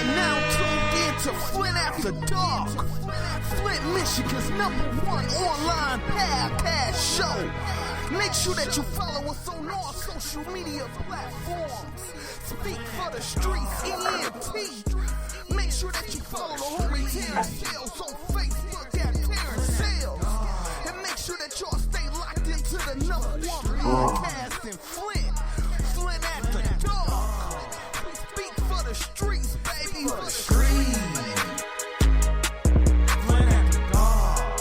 are now tuned in to Flint After Dark, Flint, Michigan's #1 online podcast show. Make sure that you follow us on all social media platforms. Speak for the Streets, ENT. Make sure that you follow the homie Terrence Sales on Facebook at Terrence Sales. And make sure that y'all stay locked into the #1 podcast in Flint, Flint After Dark. We speak for the streets, baby. For the streets. Flint After Dark.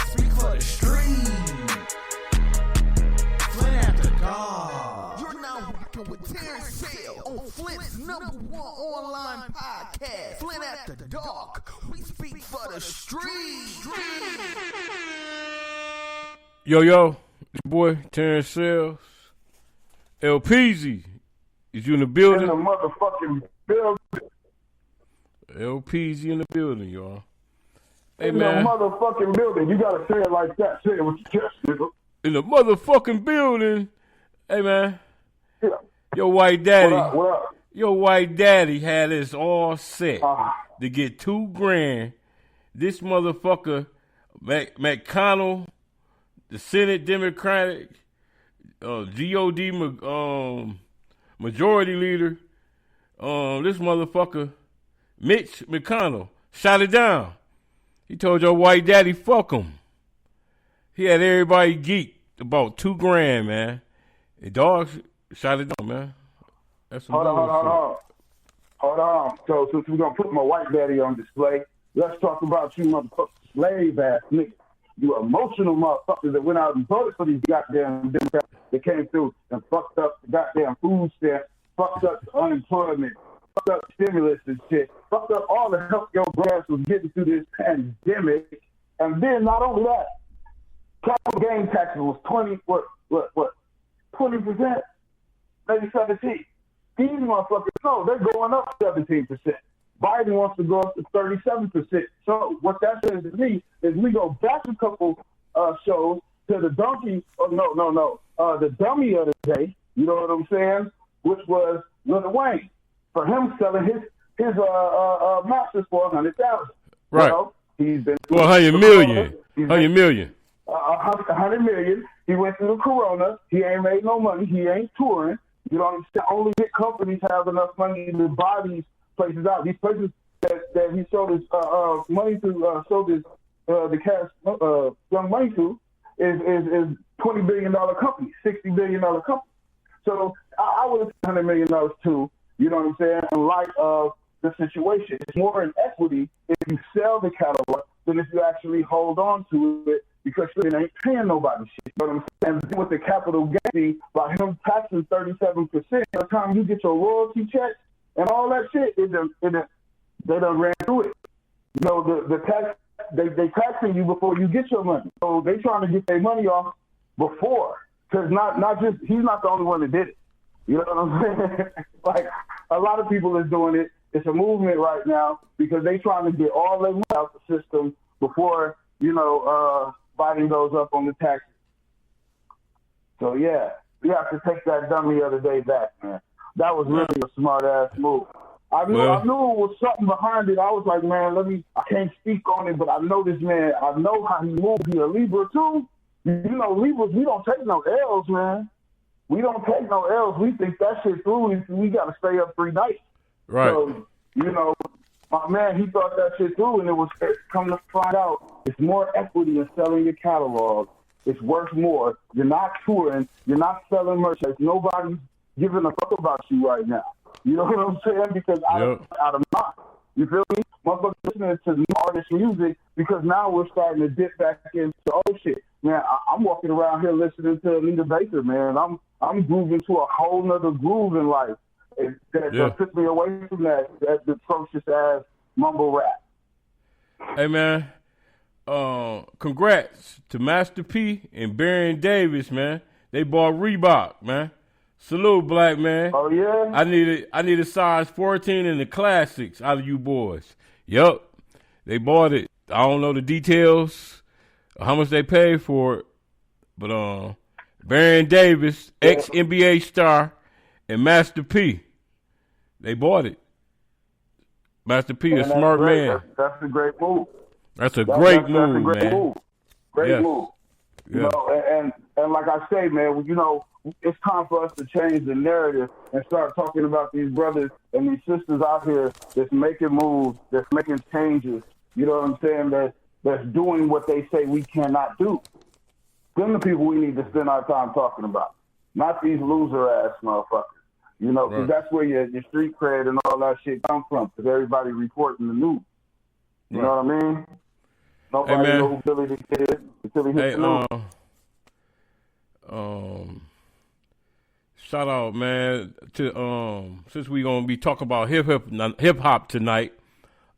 Speak for the streets. Flint After Dark. You're now rocking with Terrence Sales on Flint's #1 online podcast, Flint After Dark. We speak for the streets. Yo, it's your boy, Terrence Sales. LPZ, is you in the building? In the motherfucking building. LPZ in the building, y'all. Hey, In man. the motherfucking building. You gotta say it like that. Say it with your chest, nigga. In the motherfucking building. Hey, man. Yeah. Your white daddy. What up? Your white daddy had us all set to get $2,000. This motherfucker, McConnell, the Senate Democratic, GOD majority leader, this motherfucker, Mitch McConnell, shot it down. He told your white daddy, fuck him. He had everybody geeked about $2,000, man. The dog shot it down, man. That's some Hold on. So since we're gonna put my white daddy on display, let's talk about you motherfucking slave ass niggas. You emotional motherfuckers that went out and voted for these goddamn Democrats that came through and fucked up the goddamn food stamps, fucked up the unemployment, fucked up stimulus and shit, fucked up all the help your grass was getting through this pandemic. And then not only that, capital gain taxes was 20%, maybe 17%. These motherfuckers, no, they're going up 17%. Biden wants to go up to 37%. So what that says to me is we go back a couple shows to the donkey. Oh, the dummy of the day. You know what I'm saying? Which was Lil Wayne for him selling his masters for $100,000. Right. Well, he's been 100 million. 100 million. 100 million. He went through the corona. He ain't made no money. He ain't touring. You know what I'm saying? Only big companies have enough money to buy these places out. These places that he sold his money to, sold his the cash young money to, is $20 billion company, $60 billion company. So I would have $100 million too. You know what I'm saying? In light of the situation, it's more in equity if you sell the catalog than if you actually hold on to it, because it ain't paying nobody shit. You know what I'm saying? And with the capital gain, by him taxing 37%, by the time you get your royalty checks and all that shit, they done ran through it. You know, the tax, they taxing you before you get your money. So they trying to get their money off before. Because not just, he's not the only one that did it. You know what I'm saying? Like, a lot of people is doing it. It's a movement right now because they trying to get all their money out the system before, Biden goes up on the taxes. So, yeah, we have to take that dummy of the day back, man. That was really a smart-ass move. I knew it was something behind it. I was like, man, I can't speak on it, but I know this man. I know how he moved. He a Libra, too. You know, Libras, we don't take no L's, man. We don't take no L's. We think that shit through. We got to stay up 3 nights. Right. So, my man, he thought that shit through, and it was come to find out it's more equity in selling your catalog. It's worth more. You're not touring. You're not selling merchandise. Nobody's giving a fuck about you right now. You know what I'm saying? Because out of mind. You feel me? Motherfuckers listening to new artist music because now we're starting to dip back into shit. Man, I'm walking around here listening to Anita Baker, man. I'm grooving to a whole nother groove in life that took me away from that atrocious ass mumble rap. Hey, man. Congrats to Master P and Baron Davis, man. They bought Reebok, man. Salute, black man. Oh yeah. I need a size 14 in the classics out of you boys. Yup. They bought it. I don't know the details, how much they paid for it, but Baron Davis, ex NBA star, and Master P, They bought it. Master P, a And smart great. man. That's a great move. That's a great move, that's a great man. move. Great move. You Yeah. know, and like I say, man, you know, it's time for us to change the narrative and start talking about these brothers and these sisters out here that's making moves, that's making changes. You know what I'm saying? That's doing what they say we cannot do. Them the people we need to spend our time talking about, not these loser ass motherfuckers. You know, because that's where your street cred and all that shit come from. Because everybody reporting the news. You know what I mean? Nobody knows who Billy the Kid is until he hits the news. Shout out, man, to since we gonna be talking about hip hop tonight.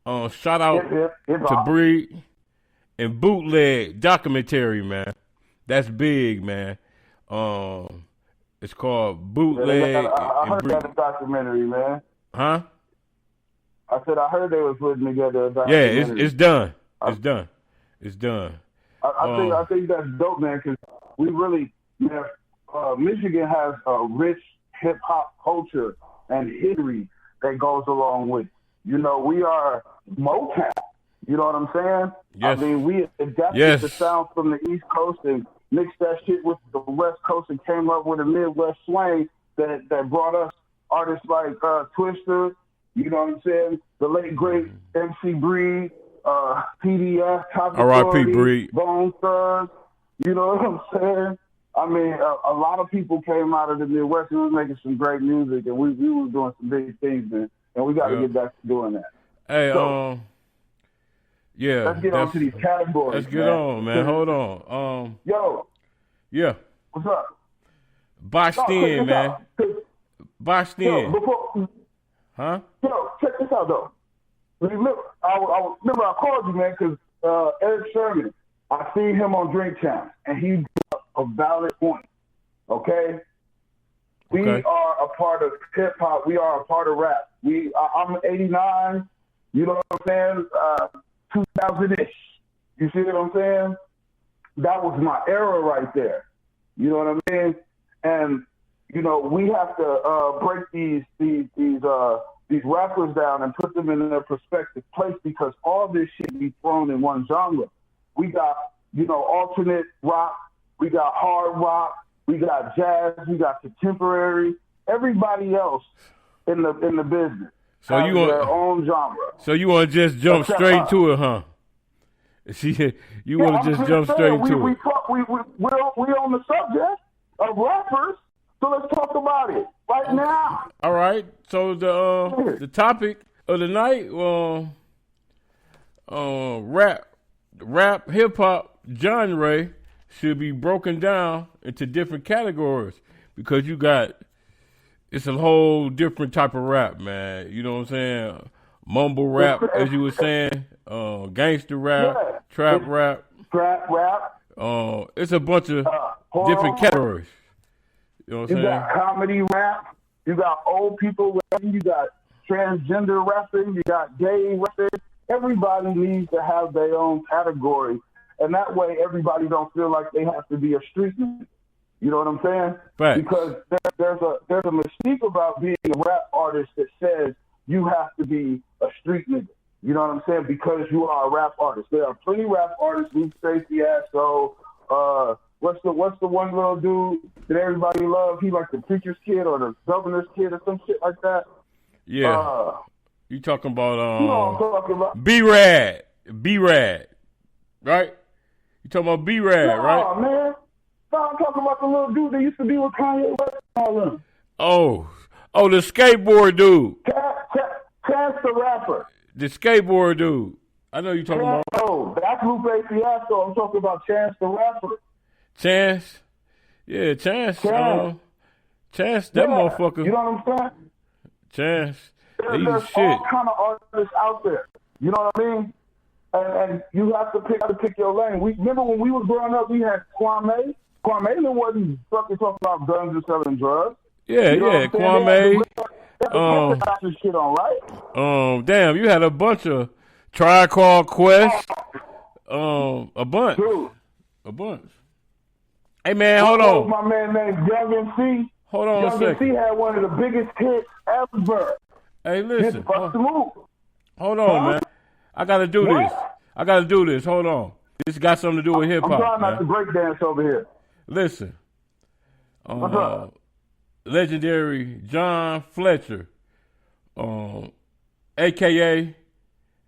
Shout out to Breed and Bootleg documentary, man. That's big, man. It's called Bootleg. I heard that in documentary, man. Huh? I said I heard they were putting together a documentary. Yeah, it's done. It's done. It's done. I think that's dope, man, because we really, Michigan has a rich hip hop culture and history that goes along with. You know, we are Motown. You know what I'm saying? Yes. I mean, we adapted the sound from the East Coast and mixed that shit with the West Coast and came up with a Midwest swing that brought us artists like Twister, you know what I'm saying? The late, great MC Breed, PDF, R.I.P. Breed, Bone Thugs, you know what I'm saying? I mean, a lot of people came out of the Midwest and was making some great music, and we were doing some big things, man, and we got to get back to doing that. Hey, let's get on to these categories. Let's get on, man. Hold on. Yeah. What's up? Boxed in, man. Boxed in. Huh? Yo, check this out, though. Remember, I called you, man, because Eric Sherman, I seen him on Drink Champs, and he brought a valid point, okay? We are a part of hip-hop. We are a part of rap. I'm 89, you know what I'm saying, 2000-ish. You see what I'm saying? That was my era right there. You know what I mean? And, you know, we have to break these rappers down and put them in their prospective place because all this shit be thrown in one genre. We got, you know, alternate rock, we got hard rock, we got jazz, we got contemporary. Everybody else in the business has their own genre. So you want to just jump straight to it, huh? See, you want to just jump straight to it. We're on the subject of rappers, so let's talk about it right now. All right. So the topic of the night, rap, hip hop genre should be broken down into different categories because it's a whole different type of rap, man. You know what I'm saying? Mumble rap, as you were saying, gangster rap, trap rap. It's a bunch of different categories. You know what I'm saying? You got comedy rap, you got old people rapping, you got transgender rapping, you got gay rapping. Everybody needs to have their own category, and that way everybody don't feel like they have to be a street nigga. You know what I'm saying? Right. Because there's a mystique about being a rap artist that says you have to be a street nigga. You know what I'm saying? Because you are a rap artist. There are plenty of rap artists. Luke Stacy, Asso. What's the one little dude that everybody loves? He like the preacher's kid or the governor's kid or some shit like that. Yeah. You talking about you know what I'm talking about? B-Rad, right? You talking about B-Rad, right? Oh man, no, I'm talking about the little dude that used to be with Kanye West and all them. Oh, the skateboard dude. Chance the rapper. The skateboard dude. I know you talking about. Oh, that's Lupe Fiasco. I'm talking about Chance the rapper. Chance? Yeah, Chance. Chance, that motherfucker. You know what I'm saying? Chance. There's all kind of artists out there. You know what I mean? And you have to pick your lane. Remember when we was growing up, we had Kwame. Kwame wasn't fucking talking about guns and selling drugs. Yeah, Kwame. Shit on, right? Damn, you had a bunch of Tribe Called Quest. A bunch. Dude. A bunch. Hey man, hold on. My man named Young MC. Hold on a second. Young MC had one of the biggest hits ever. Hey, listen. Fuck the move. Hold on, man. I gotta do this. Hold on. This got something to do with hip hop. I'm trying not to break dance over here. Listen. What's up? Legendary John Fletcher, a.k.a.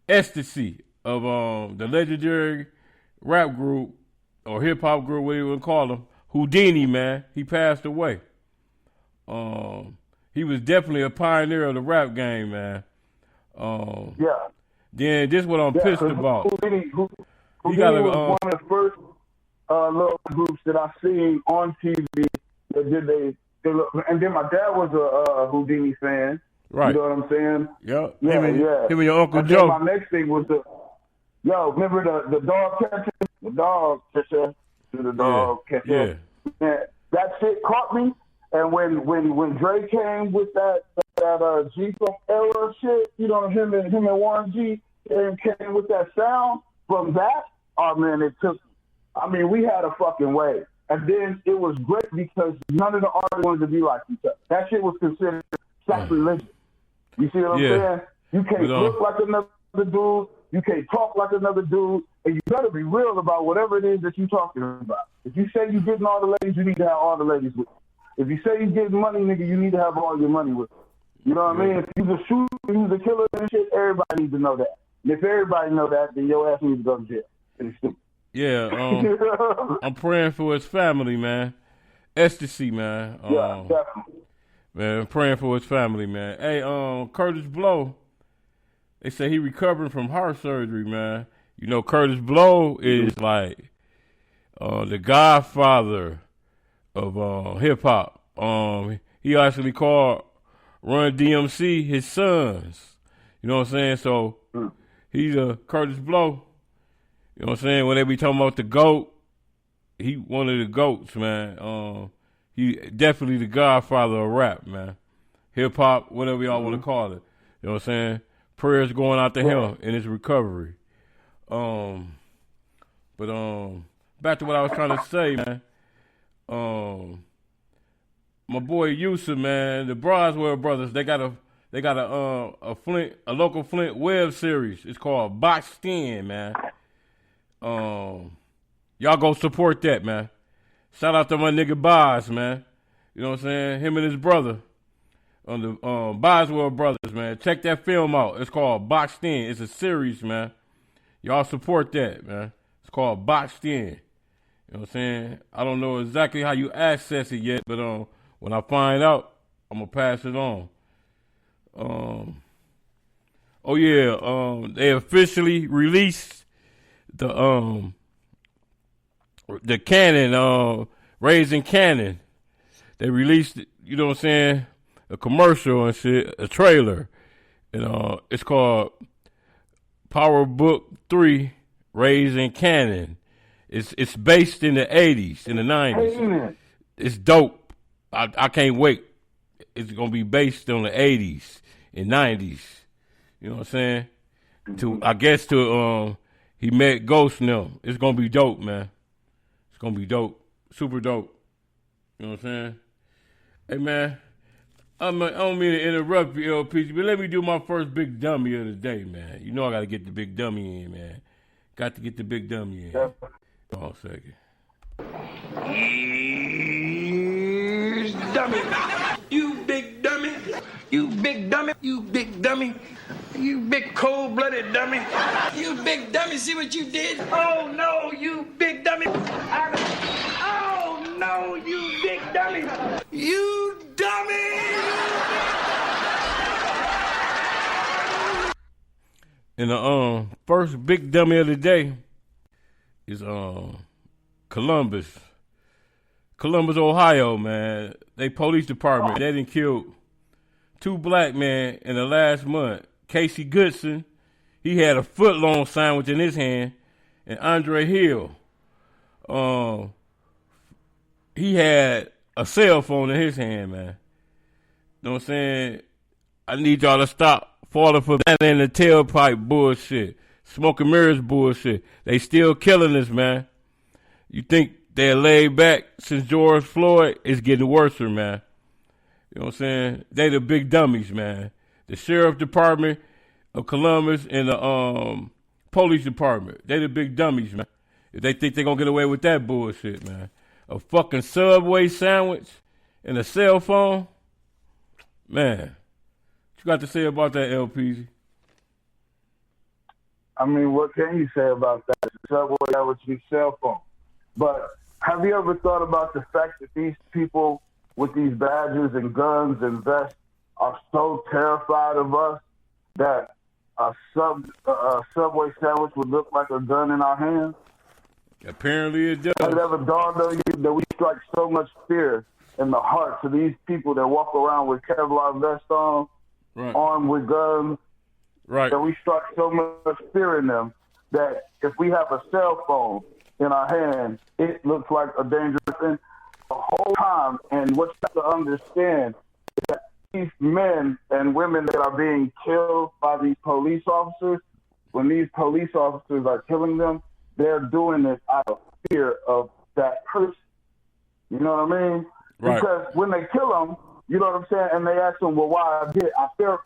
Ecstasy of the legendary rap group or hip-hop group, whatever you want to call them, Houdini, man. He passed away. He was definitely a pioneer of the rap game, man. Yeah. Then this is what I'm pissed about. Houdini He got was one of the first little groups that I seen on TV that did and then my dad was a Houdini fan. Right. You know what I'm saying? Yep. Yeah. Him and your Uncle and Joe. Then my next thing was remember the dog catcher? The dog catcher. The dog catcher. Yeah. And that shit caught me. And when Dre came with that G-Funk era shit, you know, him and Warren G came with that sound, from that, oh man, it took, I mean, we had a fucking wave. And then it was great because none of the artists wanted to be like each other. That shit was considered sacrilegious. You see what I'm saying? You can't look like another dude. You can't talk like another dude. And you better be real about whatever it is that you're talking about. If you say you're getting all the ladies, you need to have all the ladies with you. If you say you're getting money, nigga, you need to have all your money with you. You know what I mean? If you're a shooter, you're a killer and shit, everybody needs to know that. And if everybody know that, then your ass needs to go to jail. It's stupid. Yeah, I'm praying for his family, man. Ecstasy, man. Yeah, definitely. Man, I'm praying for his family, man. Hey, Curtis Blow, they say he recovering from heart surgery, man. You know, Curtis Blow is like the godfather of hip-hop. He actually called Run DMC his sons. You know what I'm saying? So he's a Curtis Blow. You know what I'm saying? When they be talking about the GOAT, he one of the GOATs, man. He definitely the godfather of rap, man. Hip hop, whatever y'all want to call it. You know what I'm saying? Prayers going out to him in his recovery. But back to what I was trying to say, man. My boy Yusuf, man, the Broswell brothers, they got a local Flint web series. It's called Boxed In, man. Y'all go support that, man. Shout out to my nigga Boz, man. You know what I'm saying? Him and his brother on the Boswell brothers, man. Check that film out. It's called Boxed In. It's a series, man. Y'all support that, man. It's called Boxed In. You know what I'm saying? I don't know exactly how you access it yet, but when I find out, I'm gonna pass it on. They officially released the Cannon, Raising Cannon. They released, you know what I'm saying, a commercial and shit, a trailer. And it's called Power Book 3, Raising Cannon. It's based in the 80s, in the 90s. It's dope. I can't wait. It's going to be based on the 80s and 90s. You know what I'm saying? He met Ghost now. It's going to be dope, man. It's going to be dope. Super dope. You know what I'm saying? Hey, man, I don't mean to interrupt you, LPG, but let me do my first big dummy of the day, man. You know I got to get the big dummy in, man. Got to get the big dummy in. Hold on a second. Here's dummy. You big dummy. You big dummy. You big dummy. You big cold-blooded dummy. You big dummy, see what you did? Oh, no, you big dummy. Oh, no, you big dummy. You dummy. And the first big dummy of the day is Columbus, Ohio, man. They police department, they done killed 2 black men in the last month. Casey Goodson, he had a foot-long sandwich in his hand, and Andre Hill, he had a cell phone in his hand, man. You know what I'm saying? I need y'all to stop falling for that in the tailpipe bullshit, smoke and mirrors bullshit. They still killing us, man. You think they're laid back since George Floyd? It's getting worse, man. You know what I'm saying? They the big dummies, man. The sheriff department of Columbus and the police department. They the big dummies, man. If they think they're going to get away with that bullshit, man. A fucking Subway sandwich and a cell phone. Man, what you got to say about that, LPZ? I mean, what can you say about that? Subway sandwich and cell phone. But have you ever thought about the fact that these people with these badges and guns and vests are so terrified of us that a Subway sandwich would look like a gun in our hands? Apparently it does. Has it ever dawned on you that we strike so much fear in the hearts of these people that walk around with Kevlar vests on, right, armed with guns, right, that we strike so much fear in them that if we have a cell phone in our hand, it looks like a dangerous thing the whole time. And what you have to understand is that these men and women that are being killed by these police officers, when these police officers are killing them, they're doing it out of fear of that person. You know what I mean? Right. Because when they kill them, you know what I'm saying, and they ask them, well, why I did? I fear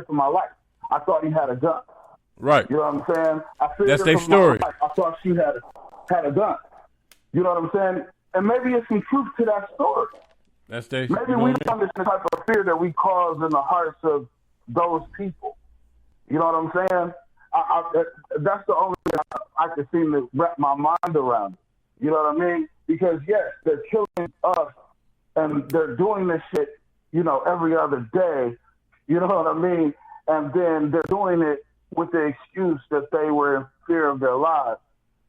for my life. I thought he had a gun. Right. You know what I'm saying? I feared That's their for story. my life. I thought she had a gun. You know what I'm saying? And maybe it's some truth to that story. That's their. Maybe we don't understand the type of fear that we cause in the hearts of those people. You know what I'm saying? That's the only thing I can seem to wrap my mind around. You know what I mean? Because, yes, they're killing us, and they're doing this shit, you know, every other day. You know what I mean? And then they're doing it with the excuse that they were in fear of their lives.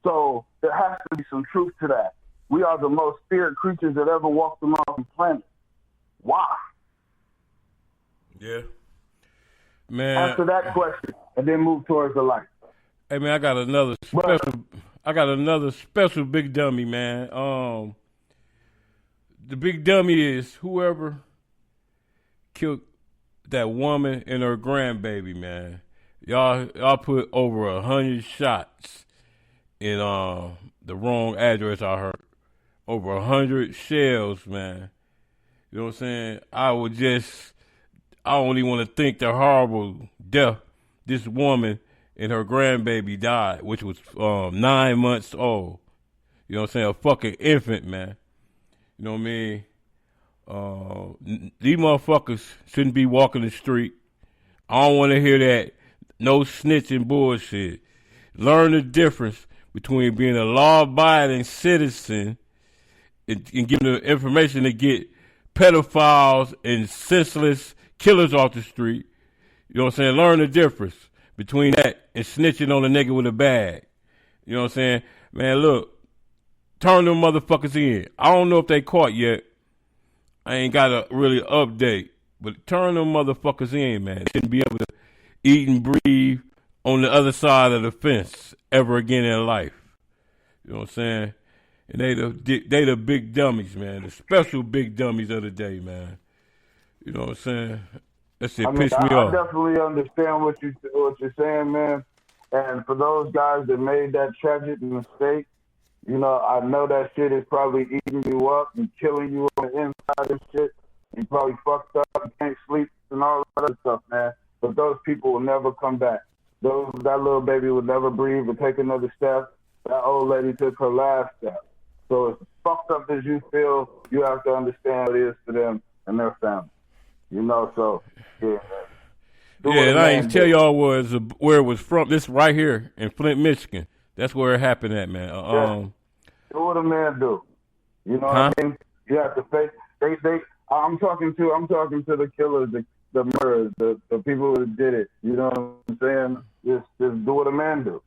So there has to be some truth to that. We are the most feared creatures that ever walked along the planet. Why? Yeah. Man. Answer that question and then move towards the light. Hey man, I got another special big dummy, man. The big dummy is whoever killed that woman and her grandbaby, man. Y'all put over 100 shots in the wrong address, I heard. Over 100 shells, man. You know what I'm saying? I only want to think the horrible death this woman and her grandbaby died, which was 9 months old. You know what I'm saying? A fucking infant, man. You know what I mean? These motherfuckers shouldn't be walking the street. I don't want to hear that no snitching bullshit. Learn the difference between being a law-abiding citizen and giving the information to get pedophiles and senseless killers off the street. You know what I'm saying? Learn the difference between that and snitching on a nigga with a bag. You know what I'm saying? Man, look, turn them motherfuckers in. I don't know if they caught yet. I ain't got a really update. But turn them motherfuckers in, man. They shouldn't be able to eat and breathe on the other side of the fence ever again in life. You know what I'm saying? And they the big dummies, man. The special big dummies of the day, man. You know what I'm saying? That shit pissed me off. I definitely understand what you're saying, man. And for those guys that made that tragic mistake, you know, I know that shit is probably eating you up and killing you on the inside and shit. You probably fucked up and can't sleep and all that other stuff, man. But those people will never come back. That little baby will never breathe or take another step. That old lady took her last step. So as fucked up as you feel, you have to understand what it is to them and their family. You know, so, yeah. And I ain't tell y'all where it was from. This right here in Flint, Michigan. That's where it happened at, man. Do what a man do. You know what I mean? You have to face. I'm talking to the killers, the murderers, the people who did it. You know what I'm saying? Just do what a man do.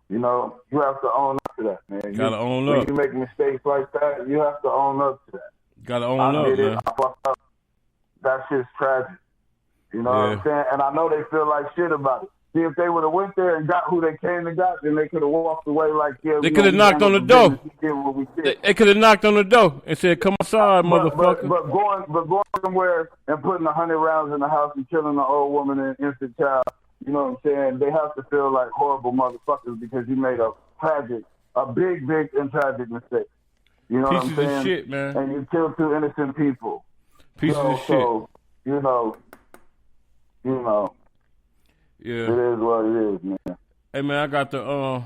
You know, you have to own up to that, man. Gotta own up. When you make mistakes like that, you have to own up to that. Gotta own up, man. I fucked up. That shit's tragic. You know what I'm saying? And I know they feel like shit about it. See, if they would have went there and got who they came and got, then they could have walked away like, yeah. They could have knocked on the door. They could have knocked on the door and said, "Come outside, motherfucker." But going somewhere and putting 100 rounds in the house and killing an old woman and an infant child, you know what I'm saying? They have to feel like horrible motherfuckers because you made a big and tragic mistake. You know what I'm saying? Pieces of shit, man. And you killed two innocent people. Pieces of shit. So, you know, You know, Yeah. it is what it is, man. Hey, man, I got the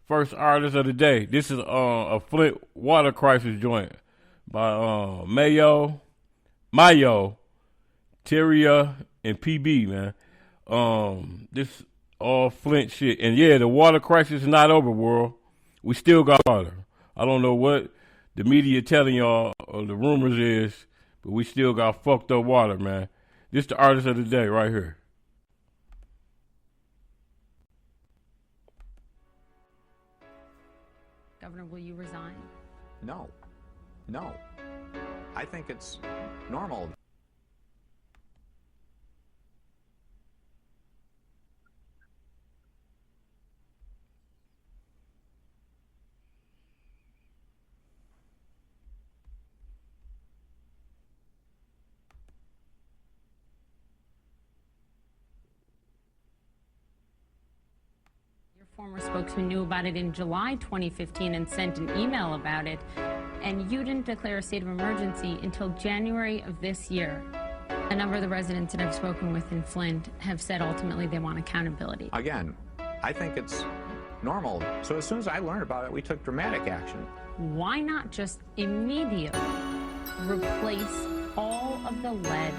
first artist of the day. This is a Flint water crisis joint by Mayo, Tyria, and PB, man. This all Flint shit. And yeah, the water crisis is not over, world. We still got water. I don't know what the media telling y'all or the rumors is, but we still got fucked up water, man. This the artist of the day right here. Governor, will you resign? No. I think it's normal. Your former spokesman knew about it in July 2015 and sent an email about it, and you didn't declare a state of emergency until January of this year. A number of the residents that I've spoken with in Flint have said ultimately they want accountability. Again, I think it's normal. So as soon as I learned about it, we took dramatic action. Why not just immediately replace all of the lead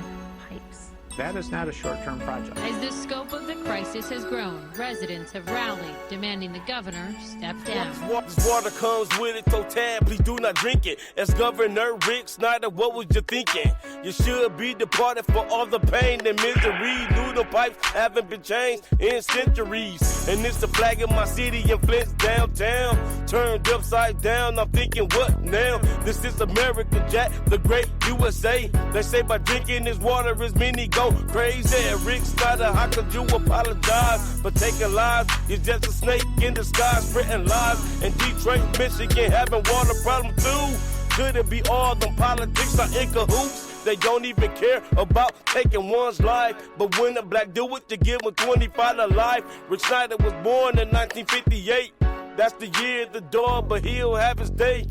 pipes? That is not a short-term project. As the scope of the crisis has grown, residents have rallied, demanding the governor step down. This water comes with it, so tab, please do not drink it. As Governor Rick Snyder, what was you thinking? You should be departed for all the pain and misery. New the pipes haven't been changed in centuries. And it's the flag of my city in Flint's downtown. Turned upside down, I'm thinking, what now? This is America, Jack, the great USA. They say by drinking this water is many go crazy. Rick Snyder, how could you apologize for taking lives? You're just a snake in disguise, spreading lies. In Detroit, Michigan, having water problem too. Could it be all them politics are in cahoots? They don't even care about taking one's life. But when a black do it, you give him 25 to life. Rick Snyder was born in 1958. That's the year the dog, but he'll have his day.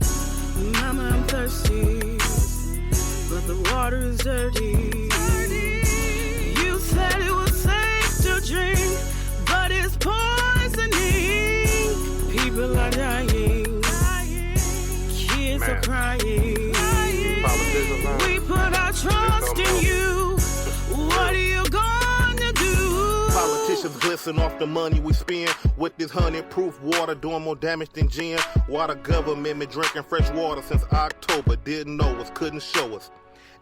Mama, I'm thirsty, but the water is dirty. You said it was safe to drink, but it's poisoning. People are dying, kids are crying. We put our trust in you. What are you gonna do? Politicians glisten off the money we spend with this 100-proof water doing more damage than gin. Water government been drinking fresh water since October. Didn't know us, couldn't show us.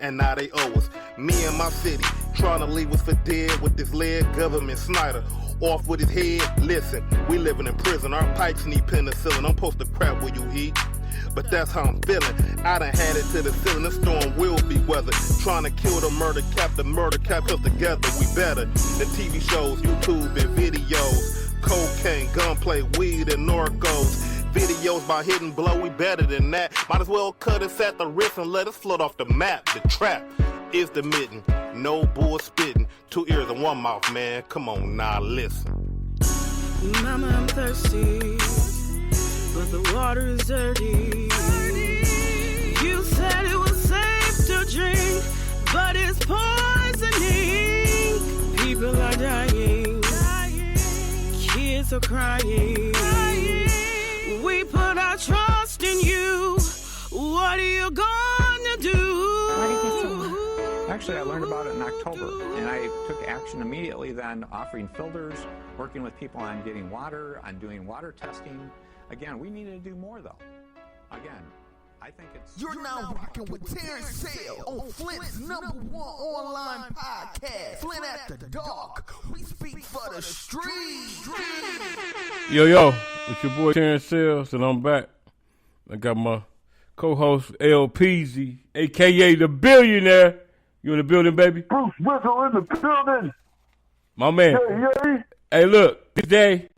And now they owe us. Me and my city trying to leave us for dead with this lead. Government Snyder off with his head. Listen, we living in prison. Our pipes need penicillin. I'm supposed to crap where you eat, but that's how I'm feeling. I done had it to the ceiling. The storm will be weathered. Trying to kill the murder cap us together. We better than TV shows, YouTube and videos. Cocaine, gunplay, weed, and narcos. Videos by hidden blow, we better than that. Might as well cut us at the wrist and let us float off the map. The trap is the mitten, no bull spitting. 2 ears and 1 mouth, man. Come on now, listen. Mama, I'm thirsty, but the water is dirty. You said it was safe to drink, but it's poisoning. People are dying, kids are crying. We put our trust in you. What are you gonna do? Actually, I learned about it in October, and I took action immediately then, offering filters, working with people on getting water, on doing water testing. Again, we needed to do more, though. Again, I think it's... You're now rocking with Terrence Sale on Flint's #1 online podcast, Flint After Dark. We speak for the streets. Yo, it's your boy Terrence Sales, and I'm back. I got my co-host LPZ, a.k.a. the Billionaire. You in the building, baby? Bruce Whistle in the building. My man. Yeah. Hey, look, today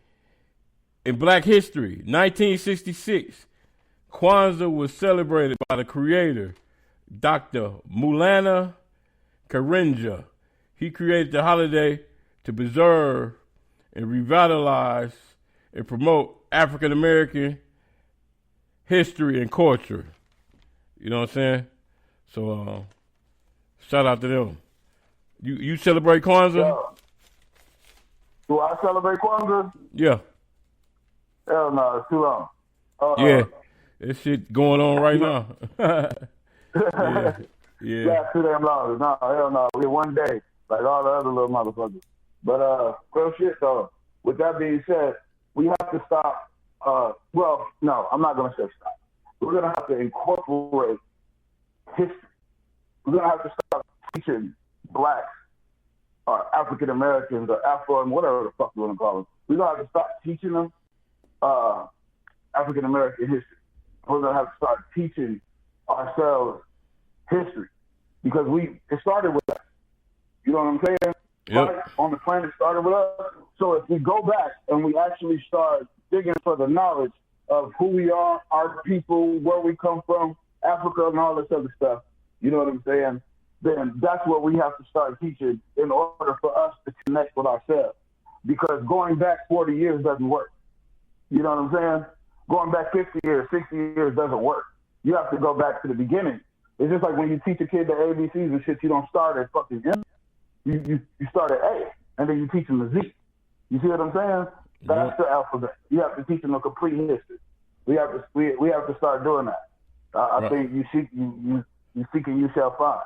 in Black History, 1966, Kwanzaa was celebrated by the creator, Dr. Maulana Karenga. He created the holiday to preserve and revitalize and promote African American history and culture. You know what I'm saying? So, shout out to them. You celebrate Kwanzaa? Yo. Do I celebrate Kwanzaa? Yeah. Hell no, it's too long. Yeah. That shit going on right now. Yeah. Yeah, too damn long. No, hell no. We one day, like all the other little motherfuckers. But real shit though. With that being said, we have to stop. Well, no, I'm not gonna say stop. We're gonna have to incorporate history. We're gonna have to stop teaching blacks or African Americans or Afro and whatever the fuck you wanna call them. We're gonna have to stop teaching them African American history. We're gonna have to start teaching ourselves history because it started with us. You know what I'm saying? Yep. Life on the planet started with us. So if we go back and we actually start digging for the knowledge of who we are, our people, where we come from, Africa and all this other stuff, you know what I'm saying? Then that's what we have to start teaching in order for us to connect with ourselves. Because going back 40 years doesn't work. You know what I'm saying? Going back 50 years, 60 years doesn't work. You have to go back to the beginning. It's just like when you teach a kid the ABCs and shit, you don't start at fucking M. You start at A, and then you teach them the Z. You see what I'm saying? That's the alphabet. You have to teach them a complete history. We have to start doing that. I think you seek and you shall find.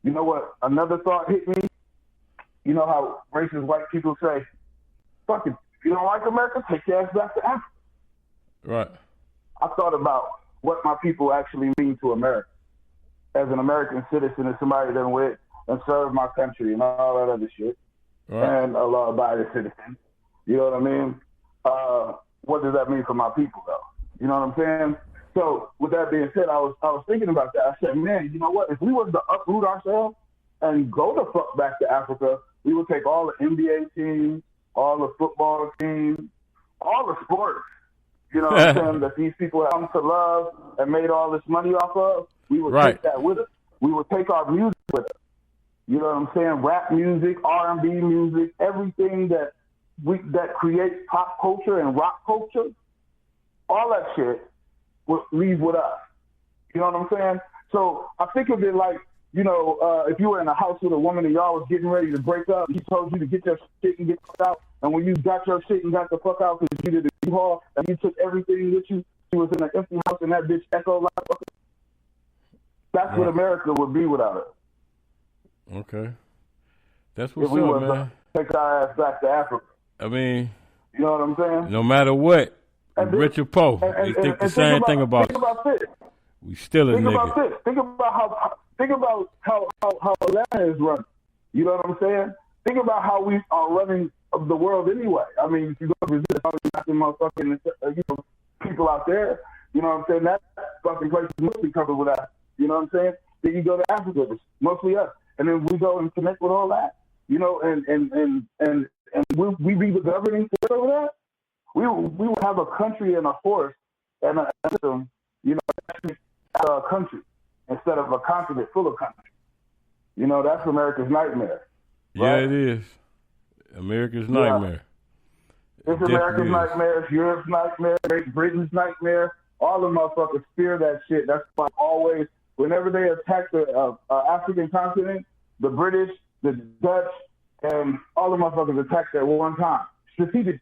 You know what? Another thought hit me. You know how racist white people say, "Fuck it, if you don't like America, take your ass back to Africa." Right. I thought about what my people actually mean to America. As an American citizen, as somebody that went and served my country and all that other shit, right. And a law-abiding citizen. You know what I mean? What does that mean for my people, though? You know what I'm saying? So, with that being said, I was thinking about that. I said, man, you know what? If we was to uproot ourselves and go the fuck back to Africa, we would take all the NBA teams, all the football teams, all the sports, you know what I'm saying, that these people have come to love and made all this money off of. We would take that with us. We would take our music with us. You know what I'm saying? Rap music, R&B music, everything that creates pop culture and rock culture, all that shit would leave with us. You know what I'm saying? So I think of it like, you know, if you were in a house with a woman and y'all was getting ready to break up, she told you to get your shit and get the fuck out, and when you got your shit and got the fuck out because you did a U-Haul and you took everything with you, she was in an empty house and that bitch echoed like fucking. That's what America would be without us. Okay. That's what's if we up, man. Take our ass back to Africa. I mean, you know what I'm saying? No matter what, rich or poor, they think the same thing about Think about this. We still a Think nigga. about this. Think about how Atlanta is run. You know what I'm saying? Think about how we are running of the world anyway. I mean, if you go to Brazil, probably got them motherfucking people out there. You know what I'm saying? That fucking place is mostly covered with us. You know what I'm saying? Then you go to Africa, it's mostly us. And then we go and connect with all that, you know, and we be the governing force over that. We will have a country and a force and a system, you know, a country instead of a continent full of countries. You know, that's America's nightmare. Right? Yeah, it is. America's nightmare. It's America's nightmare. It's Europe's nightmare. Great Britain's nightmare. All the motherfuckers fear that shit. That's why always, whenever they attack the African continent, the British, the Dutch, and all the motherfuckers attack at one time, strategically.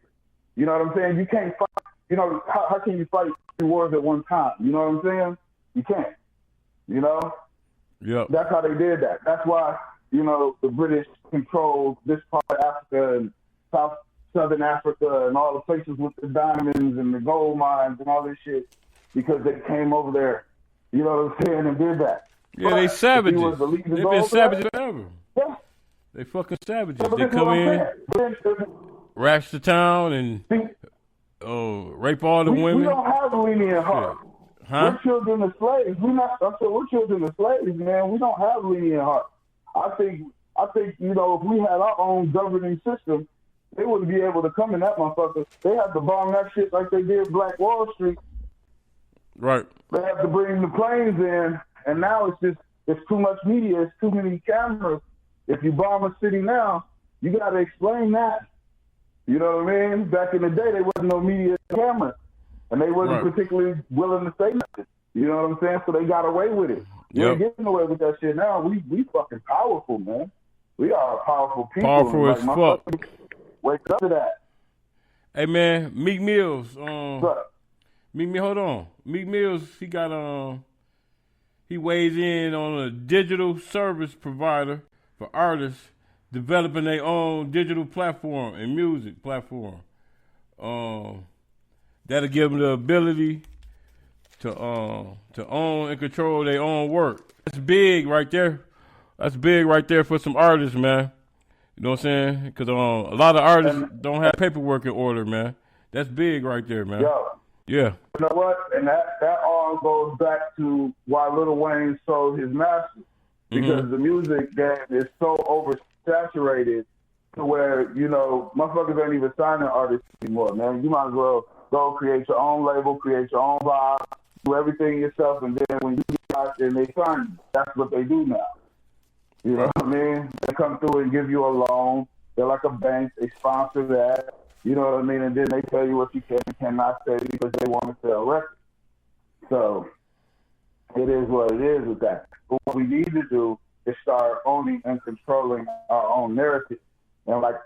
You know what I'm saying? You can't fight, you know, how can you fight 2 wars at one time? You know what I'm saying? You can't. You know? Yeah. That's how they did that. That's why, you know, the British controlled this part of Africa and southern Africa and all the places with the diamonds and the gold mines and all this shit, because they came over there, you know what I'm saying, and did that. Yeah, they savages. They've been savages forever. Yeah. They fucking savages. They come in, rash the town, and rape all the women. We don't have a lenient heart. Huh? We're children of slaves. We're children of slaves, man. We don't have a lenient heart. I think, you know, if we had our own governing system, they wouldn't be able to come in that motherfucker. They have to bomb that shit like they did Black Wall Street. Right. They have to bring the planes in, and now it's too much media, it's too many cameras. If you bomb a city now, you got to explain that. You know what I mean? Back in the day, there wasn't no media cameras, and they wasn't particularly willing to say nothing. You know what I'm saying? So they got away with it. You ain't getting away with that shit now. We fucking powerful, man. We are powerful people. Powerful like, as fuck. Wake up to that. Hey man, Meek Mills. What? Meek Mills, hold on. Meek Mills, he weighs in on a digital service provider for artists developing their own digital platform and music platform. That'll give them the ability to own and control their own work. That's big right there. That's big right there for some artists, man. You know what I'm saying? Because a lot of artists don't have paperwork in order, man. That's big right there, man. Yeah. You know what? And that all goes back to why Lil Wayne sold his masters. Because the music game is so oversaturated to where, you know, motherfuckers ain't even signing artists anymore, man. You might as well go create your own label, create your own vibe, do everything yourself, and then when you get out there, they sign you. That's what they do now. You know what I mean? They come through and give you a loan. They're like a bank. They sponsor that. You know what I mean? And then they tell you what you can and cannot say because they want to sell records. So it is what it is with that. But what we need to do is start owning and controlling our own narrative. And like,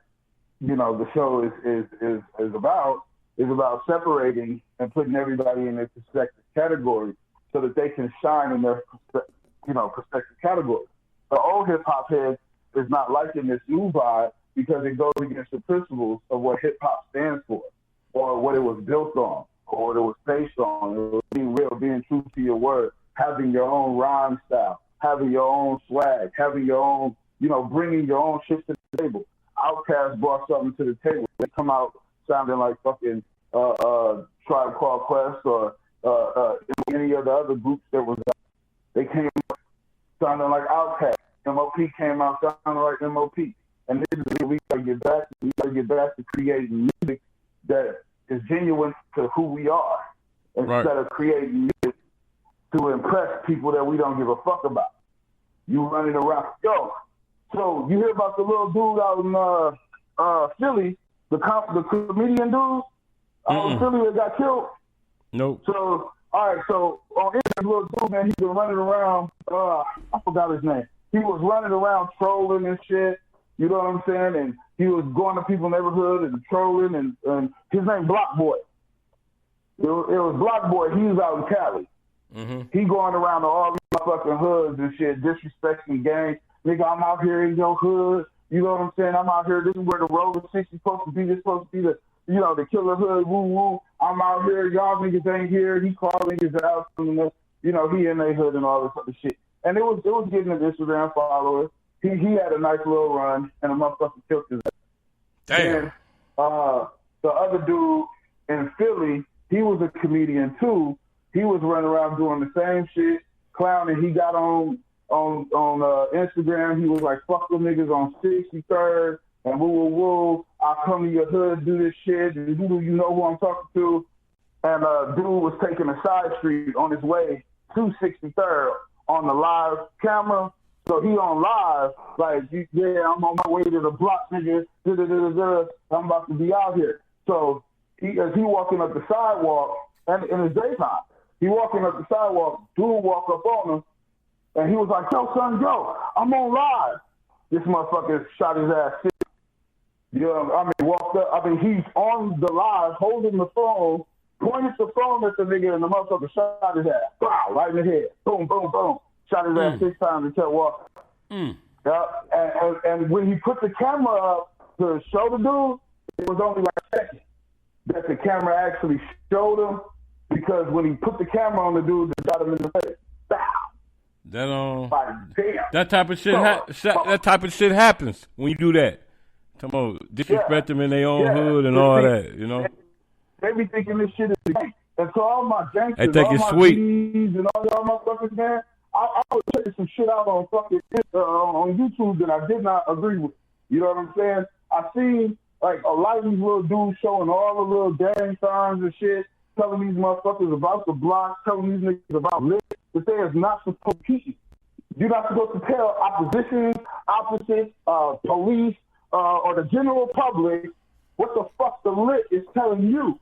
you know, the show is about separating and putting everybody in their respective category so that they can shine in their, you know, respective category. The old hip-hop head is not liking this new vibe because it goes against the principles of what hip-hop stands for or what it was built on or what it was based on. It was being real, being true to your word, having your own rhyme style, having your own swag, having your own, you know, bringing your own shit to the table. Outkast brought something to the table. They come out sounding like fucking Tribe Called Quest or any of the other groups that was out. They came out sounding like Outkast. MOP came out sounding like MOP. And this is where we gotta get back. We gotta get back to creating music that is genuine to who we are, instead of creating music to impress people that we don't give a fuck about. You running around, yo. So you hear about the little dude out in Philly, the comedian dude out in Philly that got killed? Nope. So all right, so on this little dude, man, he's been running around. I forgot his name. He was running around trolling and shit. You know what I'm saying? And he was going to people's neighborhood and trolling. And his name Block Boy. It was Block Boy. He was out in Cali. He going around to all these fucking hoods and shit, disrespecting gangs. Nigga, I'm out here in your hood. You know what I'm saying? I'm out here. This is where the road of 60 supposed to be. This supposed to be the, you know, the killer hood. Woo woo. I'm out here. Y'all niggas ain't here. He called niggas out. You know, he in their hood and all this other shit. And it was getting his Instagram followers. He had a nice little run, and a motherfucker killed his ass. Damn. And the other dude in Philly, he was a comedian too. He was running around doing the same shit, clowning. He got on Instagram. He was like, "Fuck them niggas on 63rd and woo woo woo. I'll come to your hood, do this shit. And who do you know who I'm talking to?" And dude was taking a side street on his way to 63rd on the live camera. So he on live, like, yeah, I'm on my way to the block, nigga. I'm about to be out here. So as he walking up the sidewalk, and in his daytime, he walking up the sidewalk, dude walk up on him, and he was like, "Yo, son, yo, I'm on live." This motherfucker shot his ass. You know, I mean, walked up. I mean, he's on the live, holding the phone, pointed the phone at the nigga, and the motherfucker shot his ass. Wow, right in the head. Boom, boom, boom. Shot his ass 6 times and kept walking. Yeah, and when he put the camera up to show the dude, it was only like a second that the camera actually showed him, because when he put the camera on the dude, they shot him in the face. That type of shit. That type of shit happens when you do that. Come on, disrespect them in their own hood and all that. You know. They be thinking this shit is the game. And so all my gangsters, they think all it's my sweet. DDs and all y'all motherfuckers, man, I was checking some shit out on fucking on YouTube that I did not agree with. You know what I'm saying? I seen like a lot of these little dudes showing all the little gang signs and shit, telling these motherfuckers about the block, telling these niggas about lit, that they is not supposed to teach. You're not supposed to tell opposition, opposites, police, or the general public what the fuck the lit is telling you.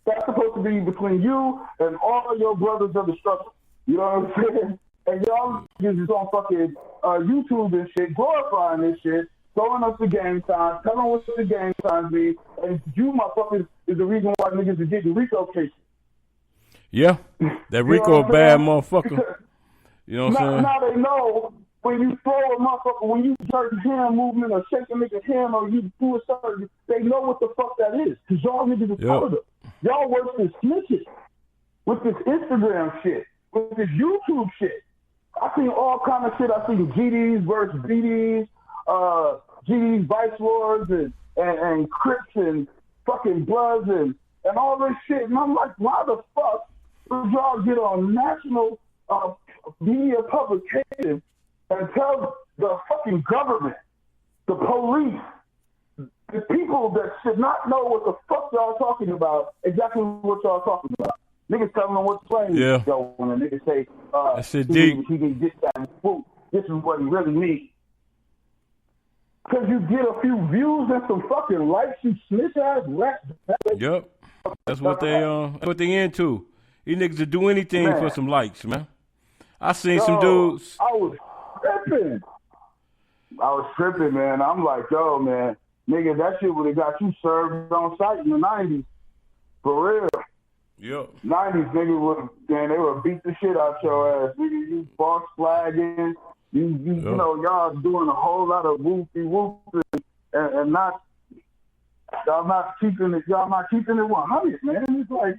That's supposed to be between you and all your brothers of the struggle. You know what I'm saying? And y'all just on fucking YouTube and shit, glorifying this shit, throwing us the gang signs, telling us what the gang signs mean, and you motherfuckers is the reason why niggas are getting RICO cases. Yeah, that RICO a bad motherfucker. You know what I'm saying? Now they know when you throw a motherfucker, when you jerk hand movement or shake a nigga's hand or you do a certain, they know what the fuck that is. Because y'all niggas is out of it. Y'all worse than snitches with this Instagram shit, with this YouTube shit. I seen all kind of shit. I seen GDs versus BDs, GDs Vice Lords and Crips and fucking Bloods and all this shit. And I'm like, why the fuck would y'all get on national media publication and tell the fucking government, the police, the people that should not know what the fuck y'all talking about, exactly what y'all talking about. Niggas telling them what plane is going, and niggas say, he can get that food. This is what he really needs. Because you get a few views and some fucking likes, you snitch ass rats. Yep. That's what they into. These niggas will do anything for some likes, man. I seen some dudes. I was tripping, man. I'm like, yo, man, nigga, that shit would have got you served on site in the 90s. For real. Yep. 90s, nigga, they would beat the shit out your ass. Nigga, you boss flagging. You know, y'all doing a whole lot of whooping and not, y'all not keeping it 100, man. It's like,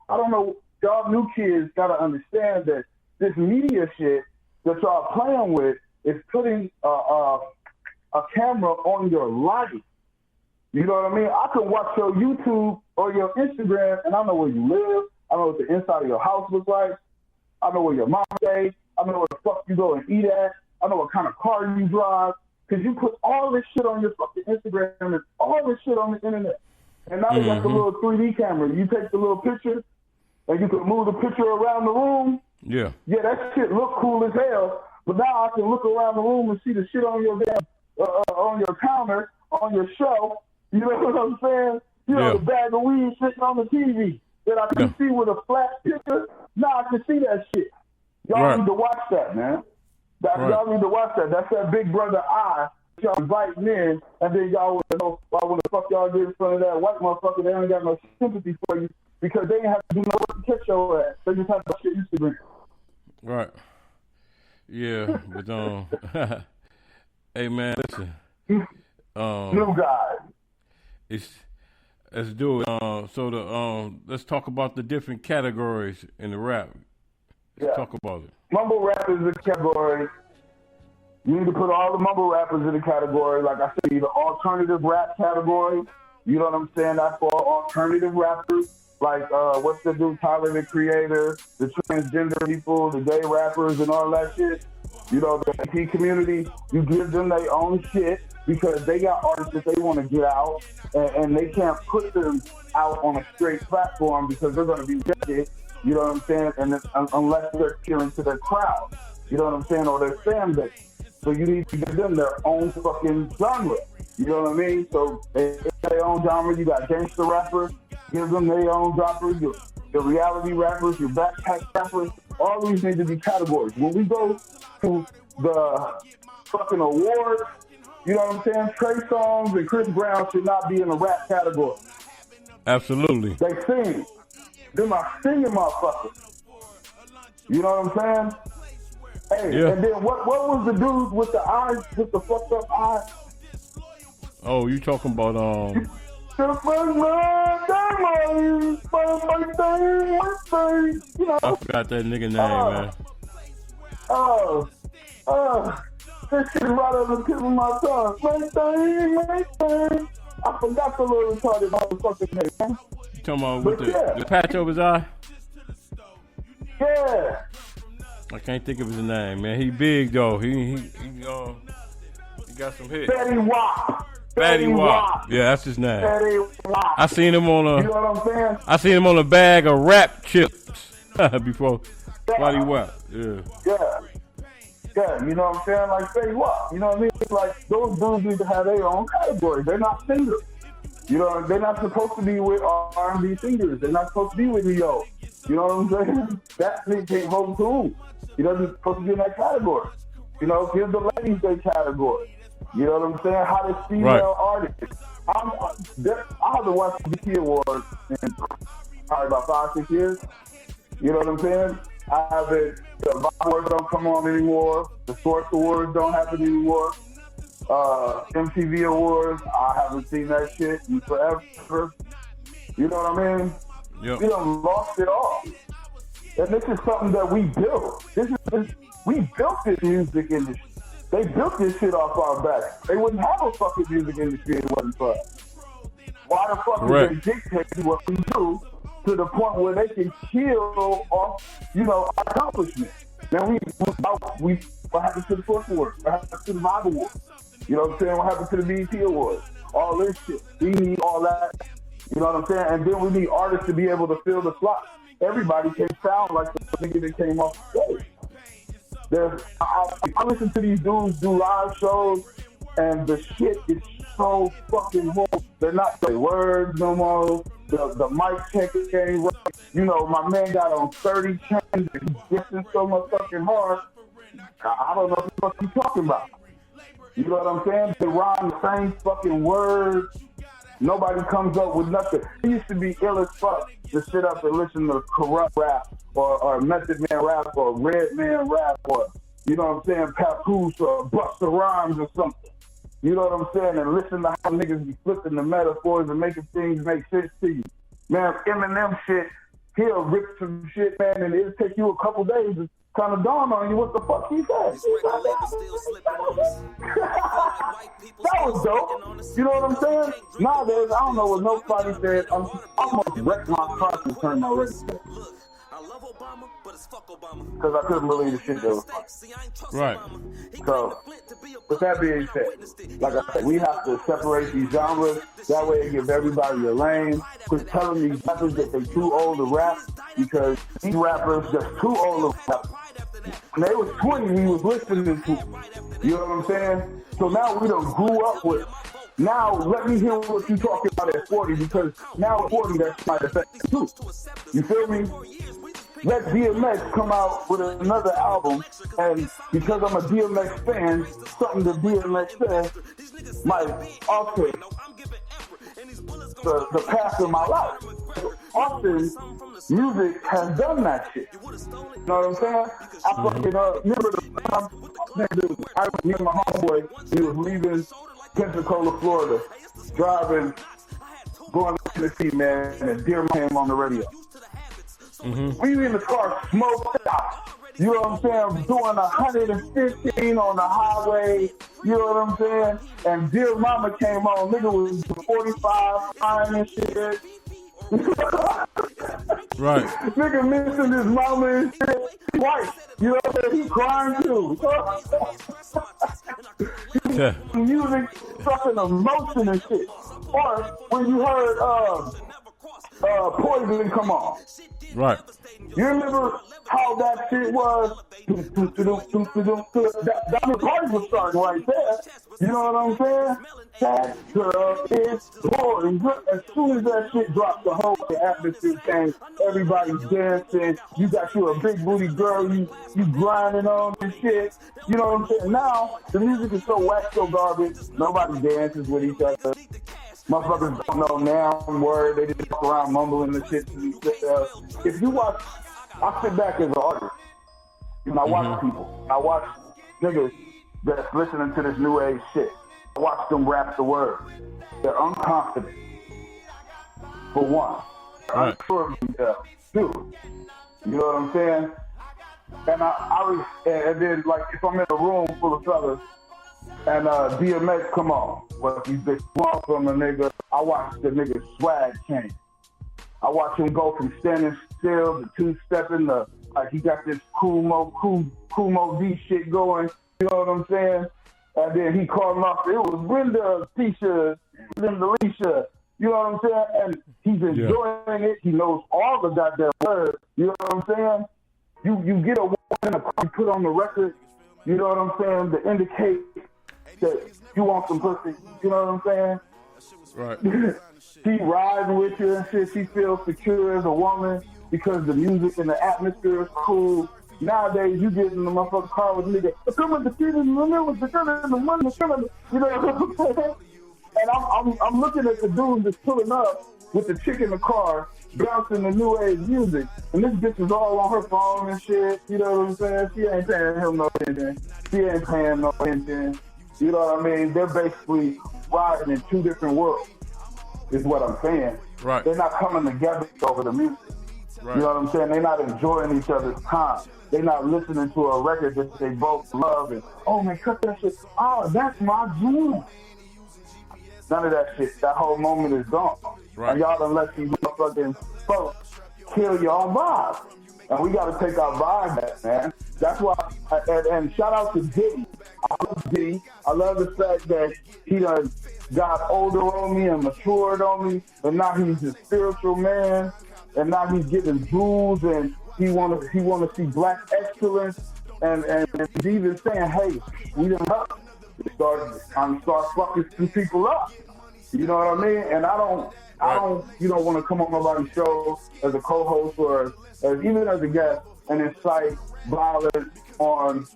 I don't know, y'all new kids got to understand that this media shit that y'all playing with is putting a camera on your life. You know what I mean? I can watch your YouTube or your Instagram, and I know where you live. I know what the inside of your house looks like. I know where your mom stays. I know where the fuck you go and eat at. I know what kind of car you drive. Because you put all this shit on your fucking Instagram and all this shit on the internet. And now they got the little 3D camera. You take the little picture, and you can move the picture around the room. Yeah. Yeah, that shit look cool as hell. But now I can look around the room and see the shit on your damn, on your counter, on your shelf. You know what I'm saying? You know, the bag of weed sitting on the TV that I can see with a flat picture. Now I can see that shit. Y'all need to watch that, man. Y'all need to watch that. That's that Big Brother eye y'all inviting in, and then y'all want to know why when the fuck y'all get in front of that white motherfucker, they ain't got no sympathy for you because they ain't have to do no work to catch your ass. They just have to shit Instagram. Right. Yeah, but hey man, listen. New guy. Let's do it. Let's talk about the different categories in the rap. Let's talk about it. Mumble rap is a category. You need to put all the mumble rappers in the category. Like I said, the alternative rap category. You know what I'm saying? That's for alternative rappers. Like, what's the dude, Tyler, the Creator, the transgender people, the gay rappers, and all that shit. You know, the AP community, you give them their own shit because they got artists that they want to get out, and they can't put them out on a straight platform because they're going to be rejected. You know what I'm saying? And unless they're appealing to their crowd, you know what I'm saying, or their fan base. So you need to give them their own fucking genre. You know what I mean? So they have their own genre. You got gangster rappers, give them their own rappers. Your reality rappers, your backpack rappers. All these need to be categories. When we go to the fucking awards, you know what I'm saying? Trey Songz and Chris Brown should not be in the rap category. Absolutely. They sing. They're my singing motherfuckers. You know what I'm saying? Hey, and then what was the dude with the eyes, with the fucked up eyes? Oh, you talking about I forgot that nigga name, man. This shit right on the tip of my tongue. I forgot the little retarded motherfucking name, man. You talking about with the patch over his eye? Yeah. I can't think of his name, man. He big though. He got some hits. Fatty Wap. Yeah, that's his name. I seen him on you know what I'm saying? I seen him on a bag of rap chips before. Fatty Wap. Yeah. Yeah, you know what I'm saying? Like Fatty Wap. You know what I mean? Like those dudes need to have their own category. They're not singers. You know, they're not supposed to be with R&B singers. They're not supposed to be with Neo. You know what I'm saying? That nigga can't hold tune. He doesn't supposed to be in that category. You know, give the ladies their category. You know what I'm saying? How does female artists? I haven't watched the BET Awards in probably about 5-6 years. You know what I'm saying? I haven't. The Vibe Awards don't come on anymore. The Source Awards don't happen anymore. MTV Awards, I haven't seen that shit in forever. You know what I mean? Yep. We done lost it all. And this is something that we built. We built this music industry. They built this shit off our back. They wouldn't have a fucking music industry if it wasn't for us. Why the fuck would they dictate what we do to the point where they can kill off, our accomplishments? Then what happened to the Source Awards? What happened to the Vibe Awards? You know what I'm saying? What happened to the BET Awards? All this shit. We need all that. You know what I'm saying? And then we need artists to be able to fill the slots. Everybody can sound like the nigga that came off the stage. I listen to these dudes do live shows, and the shit is so fucking horrible. They're not saying words no more. The mic check ain't right. My man got on 30 chains and he's dissing so much fucking hard. I don't know what the fuck he's talking about. You know what I'm saying? They rhyme the same fucking words. Nobody comes up with nothing. It used to be ill as fuck to sit up and listen to corrupt rap or Method Man rap or Red Man rap or, you know what I'm saying, Papoose or Busta Rhymes or something. You know what I'm saying? And listen to how niggas be flipping the metaphors and making things make sense to you. Man, Eminem shit, he'll rip some shit, man, and it'll take you a couple days to kind of dawn on you what the fuck he said. That was dope. You know what I'm saying? Nowadays, I don't know what nobody said. I almost wrecked my car to turn my radio. Because I couldn't believe the shit that was funny. Right. So, with that being said, like I said, we have to separate these genres. That way it gives everybody a lane. Quit telling these rappers that they're too old to rap, because these rappers just too old to rap. When they was 20, he was listening to. You know what I'm saying? So now we done grew up with. Now let me hear what you talking about at 40, because now at 40 that's my effect too. You feel me? Let DMX come out with another album, and because I'm a DMX fan, something that DMX says might alter the path of my life. Often, music has done that shit. You know what I'm saying? I fucking remember the time I was me and my homeboy, he was leaving Pensacola, Florida, driving, going to Tennessee, man, and Dear came on the radio. Mm-hmm. We in the car, smoked out. You know what I'm saying? Doing 115 on the highway. You know what I'm saying? And Dear Mama came on. Nigga was 45, fine and shit. Right. Nigga missing his mama and shit. He white. You know what I'm saying? He crying too. Yeah. Music, fucking emotion and shit. Or when you heard Poison come on. Right. You remember how that shit was? That party was starting right there. You know what I'm saying? That girl is boring. As soon as that shit dropped, the whole atmosphere changed. Everybody's dancing. You got you a big booty girl. You grinding on and shit. You know what I'm saying? Now the music is so whack, so garbage. Nobody dances with each other. Motherfuckers don't know now word. They just walk around mumbling the shit. If you watch, I sit back as an artist. I watch people. I watch niggas that's listening to this new age shit. I watch them rap the words. They're unconfident. For one. Right. Unsure of themselves. Two. You know what I'm saying? And then, like, if I'm in a room full of fellas, and DMX come on. Well, he's been small from a nigga. I watch the nigga swag change. I watch him go from standing still to two-stepping to, like, he got this cool Mo D shit going. You know what I'm saying? And then he called him off. It was Brenda, Tisha, Linda, Alicia. You know what I'm saying? And he's enjoying it. He knows all the goddamn words. You know what I'm saying? You get a woman to put on the record. You know what I'm saying? To indicate that you want some pussy. You know what I'm saying? Right. She rides with you and shit. She feels secure as a woman because the music and the atmosphere is cool. Nowadays, you get in the motherfucking car with a nigga, come with the kid in the middle, with the kid in the money, you know what I'm saying? And I'm looking at the dude that's pulling up with the chick in the car, bouncing the new age music, and this bitch is all on her phone and shit, you know what I'm saying? She ain't paying him no attention. She ain't paying no attention. You know what I mean? They're basically riding in two different worlds, is what I'm saying. Right. They're not coming together over the music. Right. You know what I'm saying? They're not enjoying each other's time. They're not listening to a record that they both love and, oh man, cut that shit. Oh, that's my jam. None of that shit. That whole moment is gone. Right. And y'all done let these motherfucking folks kill your vibe. And we got to take our vibe back, man. That's why, and shout out to Diddy. I love Diddy. I love the fact that he done got older on me and matured on me, and now he's a spiritual man, and now he's getting jewels, and he want to see black excellence, and he's even saying, hey, we done up. I'm start fucking some people up. You know what I mean? And I don't want to come on nobody's show as a co-host or as even as a guest and incite violence on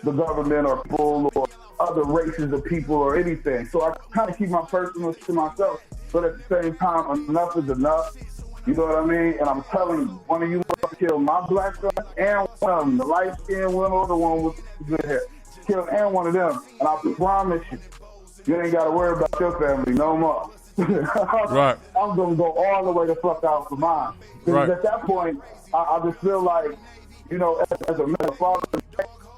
the government or people or other races of people or anything. So I kind of keep my personal to myself. But at the same time, enough is enough. You know what I mean? And I'm telling you, one of you killed my black son and one of them, the light-skinned one or the one with the good hair. Killed and one of them. And I promise you ain't got to worry about your family no more. Right. I'm going to go all the way the fuck out for mine. Because right. at that point, I just feel like, you know, as a man, father,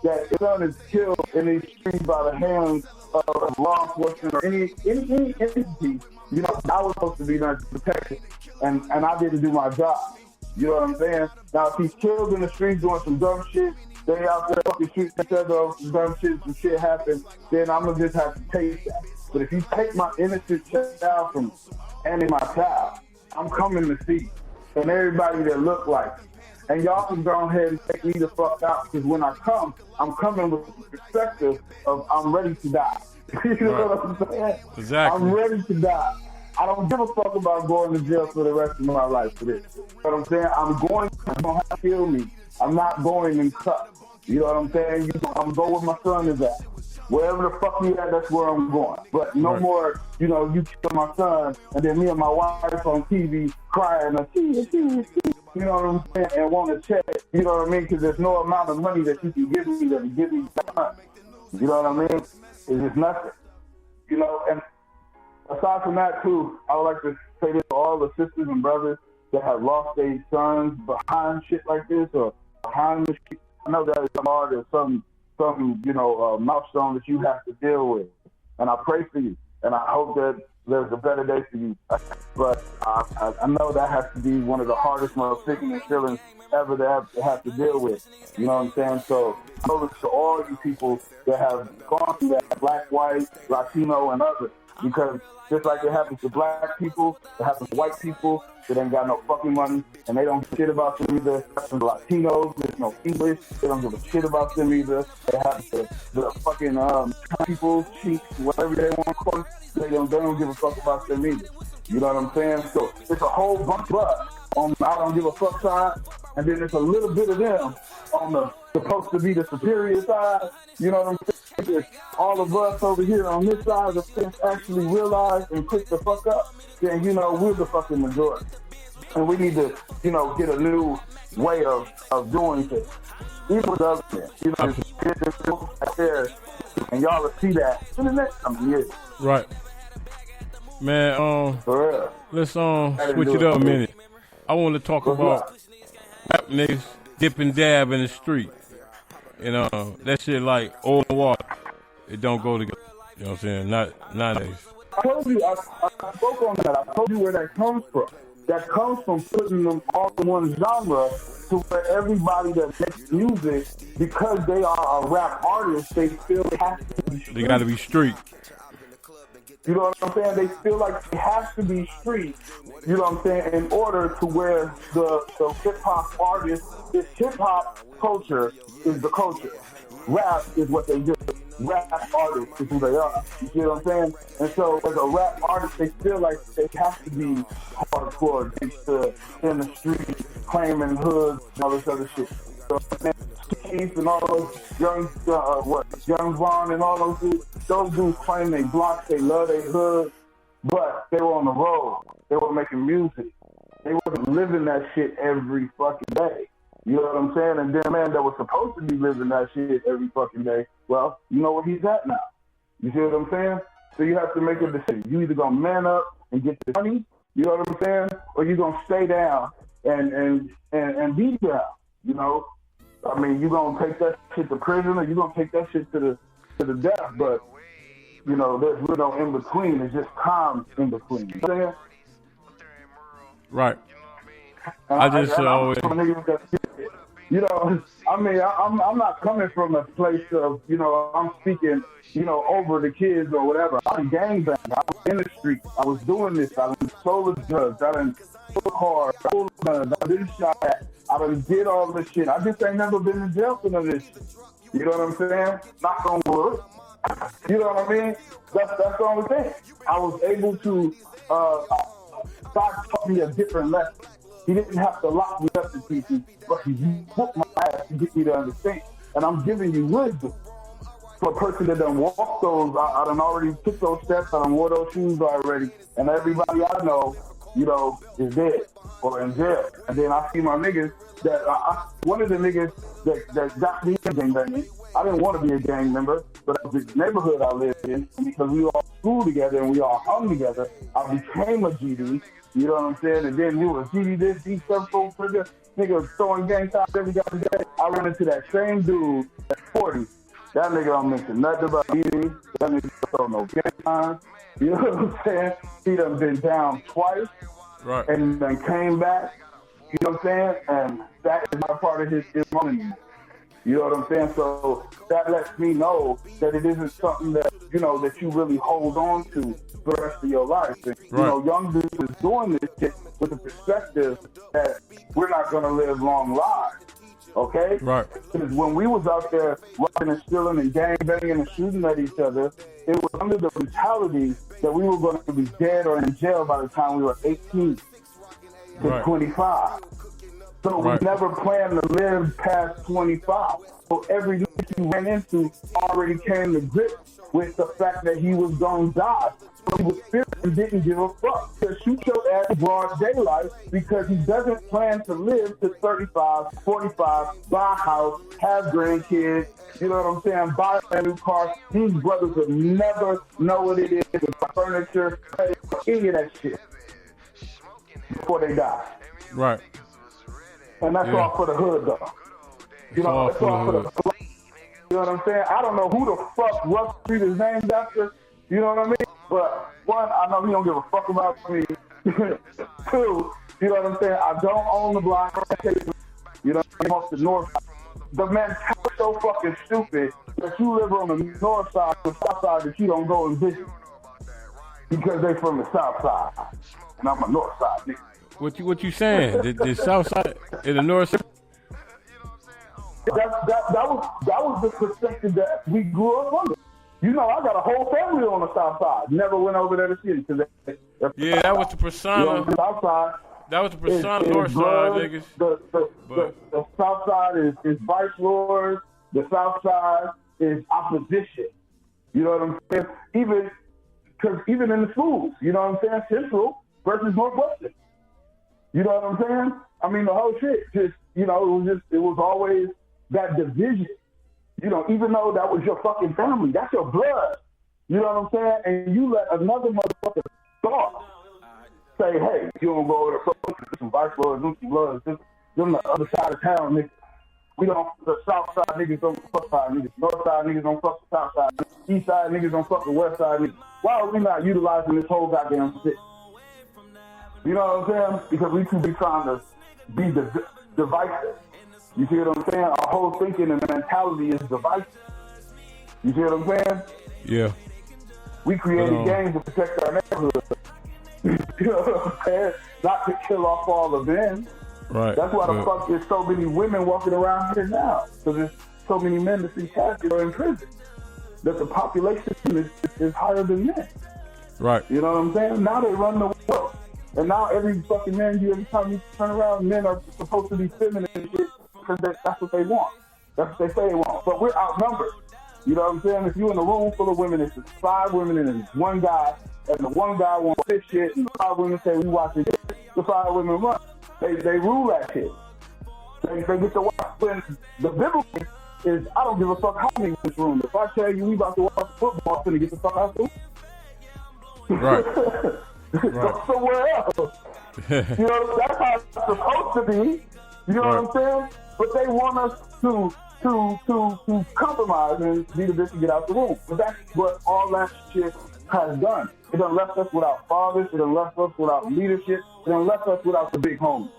that his son is killed in these streets by the hands of law enforcement or any entity. You know, I was supposed to be there to protect it, and I didn't do my job. You know what I'm saying? Now, if he's killed in the streets doing some dumb shit, they out there fucking shooting each other over some dumb shit, some shit happen, then I'm going to just have to take that. But if you take my innocent child from Annie, my child, I'm coming to see, and everybody that look like me. And y'all can go ahead and take me the fuck out, because when I come, I'm coming with the perspective of I'm ready to die. You know right. what I'm saying? Exactly. I'm ready to die. I don't give a fuck about going to jail for the rest of my life for this. You know what I'm saying? I'm going to have to kill me. I'm not going and cut. You know what I'm saying? I'm going where my son is at. Wherever the fuck he at, that's where I'm going. But no right. more, you know, you kill my son, and then me and my wife on TV crying, you know what I'm saying, and want to check, you know what I mean? Because there's no amount of money that you can give me that will give me that. You know what I mean? It's just nothing. You know, and aside from that, too, I would like to say this to all the sisters and brothers that have lost their sons behind shit like this or behind this shit. I know that is some hard or some you know, milestone that you have to deal with. And I pray for you. And I hope that there's a better day for you. But I know that has to be one of the hardest, most sickening feelings ever to have to deal with. You know what I'm saying? So I know to all you people that have gone through that, black, white, Latino, and others. Because just like it happens to black people, it happens to white people that ain't got no fucking money, and they don't give a shit about them either. It happens to Latinos, there's no English, they don't give a shit about them either. It happens to the fucking people, cheeks, whatever they want to call it, they don't give a fuck about them either. You know what I'm saying? So it's a whole bunch of us on the I don't give a fuck side, and then there's a little bit of them on the supposed to be the superior side. You know what I'm saying? All of us over here on this side of the fence actually realize and pick the fuck up, then, you know, we're the fucking majority. And we need to, you know, get a new way of doing things. Even with other things. You know, just get this right there, and y'all will see that in the next coming years. Right. Man, For real. let's switch it up a minute. I want to talk about rap niggas dip and dab in the street. You know, that shit like oil and water. It don't go together. You know what I'm saying? Not nowadays. I told you, I spoke on that. I told you where that comes from. That comes from putting them all in one genre to where everybody that makes music, because they are a rap artist, they feel they have to be street. They got to be street. You know what I'm saying? They feel like they have to be street, you know what I'm saying, in order to where the hip-hop artists, this hip-hop culture is the culture. Rap is what they do. Rap artists is who they are. You see what I'm saying? And so as a rap artist, they feel like they have to be hardcore, gangsta, in the street, claiming hoods, and all this other shit. Keith and all those young Vaughn and all those dudes claim they blocks, they love their hood, but they were on the road. They were making music. They wasn't living that shit every fucking day. You know what I'm saying? And then man that was supposed to be living that shit every fucking day, well, you know where he's at now. You see what I'm saying? So you have to make a decision. You either gonna man up and get the money, you know what I'm saying, or you gonna stay down and be down. You know, I mean, you gonna take that shit to prison, or you gonna take that shit to the death. But you know, there's really no in between. It's just time in between. You know what I'm saying? Right. I just always. You know, I mean, I'm not coming from a place of, you know, I'm speaking, you know, over the kids or whatever. I'm gangbanging. I was in the street. I was doing this. I done sold the drugs. I done sold cars. I sold guns. I done shot at. I done did all this shit. I just ain't never been in jail for none of this shit. You know what I'm saying? Knock on wood. You know what I mean? That's the only thing. I was able to, God taught me a different lesson. He didn't have to lock me up to teach me, but he whooped my ass to get me to understand. And I'm giving you wisdom. For a person that done walked those, I done already took those steps, I done wore those shoes already, and everybody I know, you know, is dead or in jail. And then I see my niggas that, one of the niggas that got me in gangbanging, I didn't want to be a gang member, but the neighborhood I lived in, and because we all schooled together and we all hung together, I became a GD. You know what I'm saying? And then he was GD this, he stuff so trigger, nigga was throwing gang signs every goddamn day. I run into that same dude at 40. That nigga don't mention nothing about eating. That nigga don't throw no gang signs. You know what I'm saying? He done been down twice. Right. And then came back. You know what I'm saying? And that is not part of his money. You know what I'm saying? So that lets me know that it isn't something that, you know, that you really hold on to for the rest of your life. And, you know, young dudes is doing this shit with the perspective that we're not going to live long lives. Okay? Right. Because when we was out there robbing and stealing and gangbanging and shooting at each other, it was under the mentality that we were going to be dead or in jail by the time we were 18 to 25. So we never planned to live past 25. So every nigga you ran into already came to grips with the fact that he was going to die. So he was fearing and didn't give a fuck. To shoot your ass in broad daylight because he doesn't plan to live to 35, 45, buy a house, have grandkids, you know what I'm saying, buy a new car. These brothers would never know what it is to buy furniture, any of that shit before they die. Right. And that's all for the hood, though. You know, that's all for the block. You know what I'm saying? I don't know who the fuck Russ Street is named after. You know what I mean? But one, I know he don't give a fuck about me. Two, you know what I'm saying? I don't own the block. You know, I'm off the north side. The mentality is so fucking stupid that you live on the north side, the south side, that you don't go and visit because they from the south side, and I'm a north side nigga. What you saying? The south side and the north side? That was the perspective that we grew up under. You know, I got a whole family on the south side. Never went over there to see it. Yeah, that was the persona. You know, the south side. That was the persona north side, niggas. The south side is vice lords. The south side is opposition. You know what I'm saying? Even in the schools, you know what I'm saying? Central versus Northwestern. You know what I'm saying? I mean, the whole shit just, you know, it was always that division. You know, even though that was your fucking family, that's your blood. You know what I'm saying? And you let another motherfucker thought say, hey, you don't go over there, some vice lords, some bloods, them the other side of town, niggas. We don't, the south side niggas don't fuck side niggas. North side niggas don't fuck the south side niggas. East side niggas don't fuck the west side niggas. Why are we not utilizing this whole goddamn shit? You know what I'm saying? Because we too be trying to be divisive. You see what I'm saying? Our whole thinking and mentality is divisive. You see what I'm saying? Yeah. We created gangs to protect our neighborhood. You know what I'm saying? Not to kill off all of them. Right. That's why the fuck there's so many women walking around here now. Because there's so many men that see casket or in prison. That the population is higher than men. Right. You know what I'm saying? Now they run the world. And now every fucking man, every time you turn around, men are supposed to be feminine and shit. because that's what they want. That's what they say they want. But we're outnumbered. You know what I'm saying? If you're in a room full of women, it's 5 women and it's 1 guy, and the 1 guy wants this shit, and the 5 women say we watching this, the 5 women run. They rule that shit. They get to watch. When the biblical is, I don't give a fuck how many in this room. If I tell you we about to watch football, I'm gonna get the fuck out of the room. Right. Go somewhere else. You know, that's how it's supposed to be. You know what I'm saying? But they want us to compromise and be the bitch to get out the room. But that's what all that shit has done. It done left us without fathers. It done left us without leadership. It done left us without the big homie.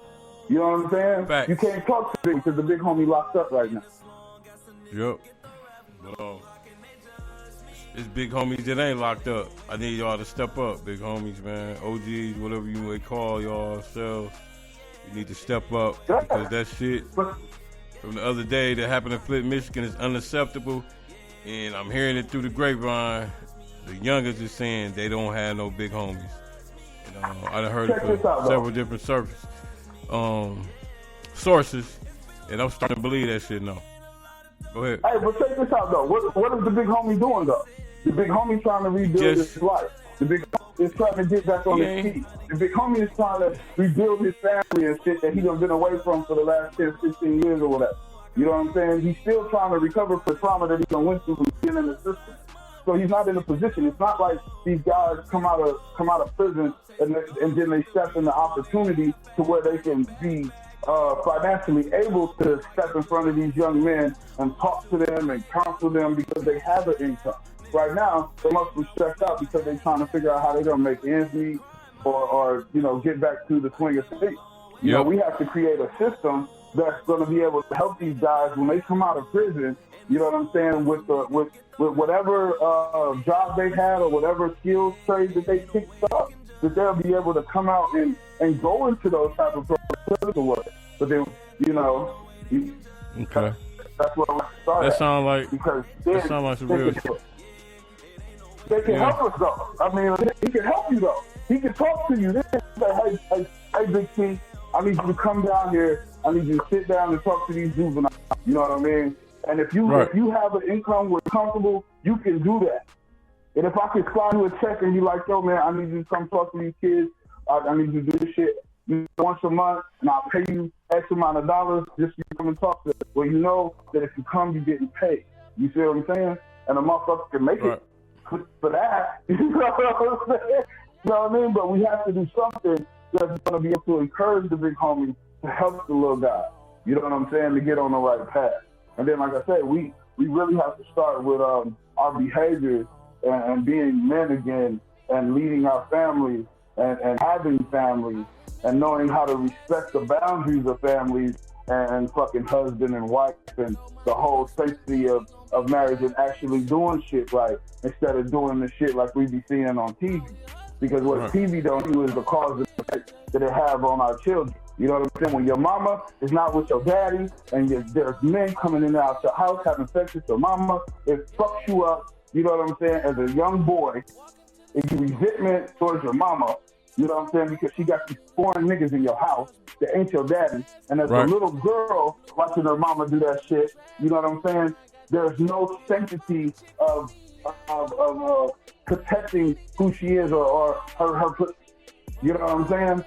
You know what I'm saying? Facts. You can't talk to him because the big homie locked up right now. Yep. But it's big homies that ain't locked up. I need y'all to step up, big homies, man. OGs, whatever you may call y'all selves. You need to step up because that shit from the other day that happened in Flint, Michigan is unacceptable. And I'm hearing it through the grapevine. The youngest is saying they don't have no big homies. And, I done heard it from several different sources, and I'm starting to believe that shit now. Go ahead. Hey, but check this out, though. What is the big homie doing, though? The big homie trying to rebuild his life. The big homie is trying to get back on his feet. The big homie is trying to rebuild his family and shit that he done been away from for the last 10, 15 years or whatever. You know what I'm saying? He's still trying to recover from the trauma that he done went through from being in the system. So he's not in a position. It's not like these guys come out of prison and then they step in the opportunity to where they can be financially able to step in front of these young men and talk to them and counsel them because they have an income. Right now, they must be stressed out because they're trying to figure out how they're going to make ends meet or get back to the swing of things. You know, we have to create a system that's going to be able to help these guys when they come out of prison, you know what I'm saying, with whatever job they had or whatever skills, trades that they picked up, that they'll be able to come out and go into those type of productive work. But then, okay. That's what I started. That sound like some real shit. They can help us though. I mean, he can help you though. He can talk to you. They can say, hey, Big T, I need you to come down here. I need you to sit down and talk to these juveniles. You know what I mean? And if you have an income where you're comfortable, you can do that. And if I could slide you a check and be like, yo, man, I need you to come talk to these kids. I need you to do this shit once a month, and I'll pay you X amount of dollars just so you come and talk to them. Well, you know that if you come, you're getting paid. You see what I'm saying? And a motherfucker can make it for that. You know what I'm saying? You know what I mean? But we have to do something that's going to be able to encourage the big homie to help the little guy. You know what I'm saying? To get on the right path. And then, like I said, we really have to start with our behaviors and being men again and leading our families and having families and knowing how to respect the boundaries of families and fucking husband and wife and the whole sanctity of marriage and actually doing shit right instead of doing the shit like we be seeing on TV. Because what TV don't do is the cause and effect that it have on our children. You know what I'm saying? When your mama is not with your daddy and there's men coming in and out your house having sex with your mama, it fucks you up, you know what I'm saying, as a young boy. If you resentment towards your mama, you know what I'm saying, because she got these foreign niggas in your house that ain't your daddy. And as a little girl watching her mama do that shit, you know what I'm saying, there's no sanctity of protecting who she is or her you know what I'm saying?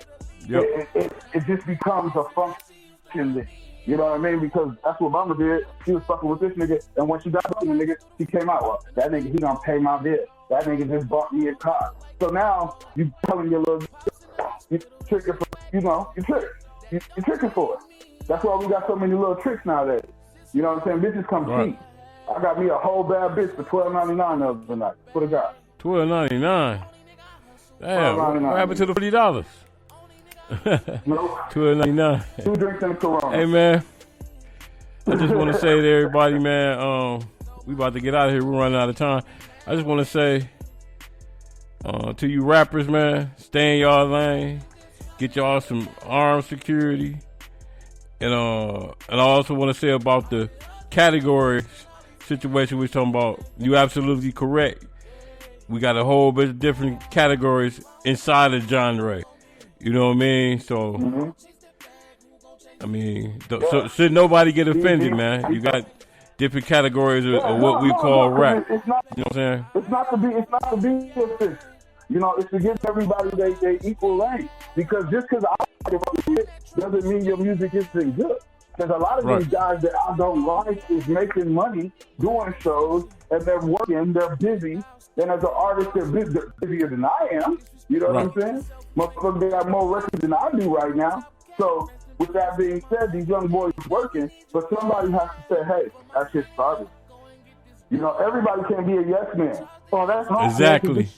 Yep. It just becomes a function thing. You know what I mean? Because that's what mama did. She was fucking with this nigga, and when she got with the nigga, she came out, well, that nigga, he gonna pay my bill. That nigga just bought me a car. So now, you telling your little, you tricking for, you tricking for it. That's why we got so many little tricks nowadays. You know what I'm saying? Bitches come cheap. I got me a whole bad bitch for $12.99 the other night. For the guy. $12.99. Damn, what happened to the $40? Nope. $12.99. 2 drinks and a Corona. Hey man, I just want to say to everybody, man, we about to get out of here. We're running out of time. I just want to say to you rappers, man, stay in y'all lane. Get y'all some armed security. And I also want to say about the categories situation we're talking about. You absolutely correct. We got a whole bunch of different categories inside of genre. You know what I mean? So I mean, so should nobody get offended, man? You got different categories of what we call rap. It's not, you know what I'm saying? It's not to be offensive. You know, it's to give everybody their equal lane. Because just because I like it doesn't mean your music isn't good. Because a lot of these guys that I don't like is making money doing shows, and they're working, they're busy. And as an artist, they're busier than I am. You know what I'm saying? Motherfuckers, they got more records than I do right now. So, with that being said, these young boys are working, but somebody has to say, hey, that shit's garbage. You know, everybody can't be a yes man. Oh, that's not exactly.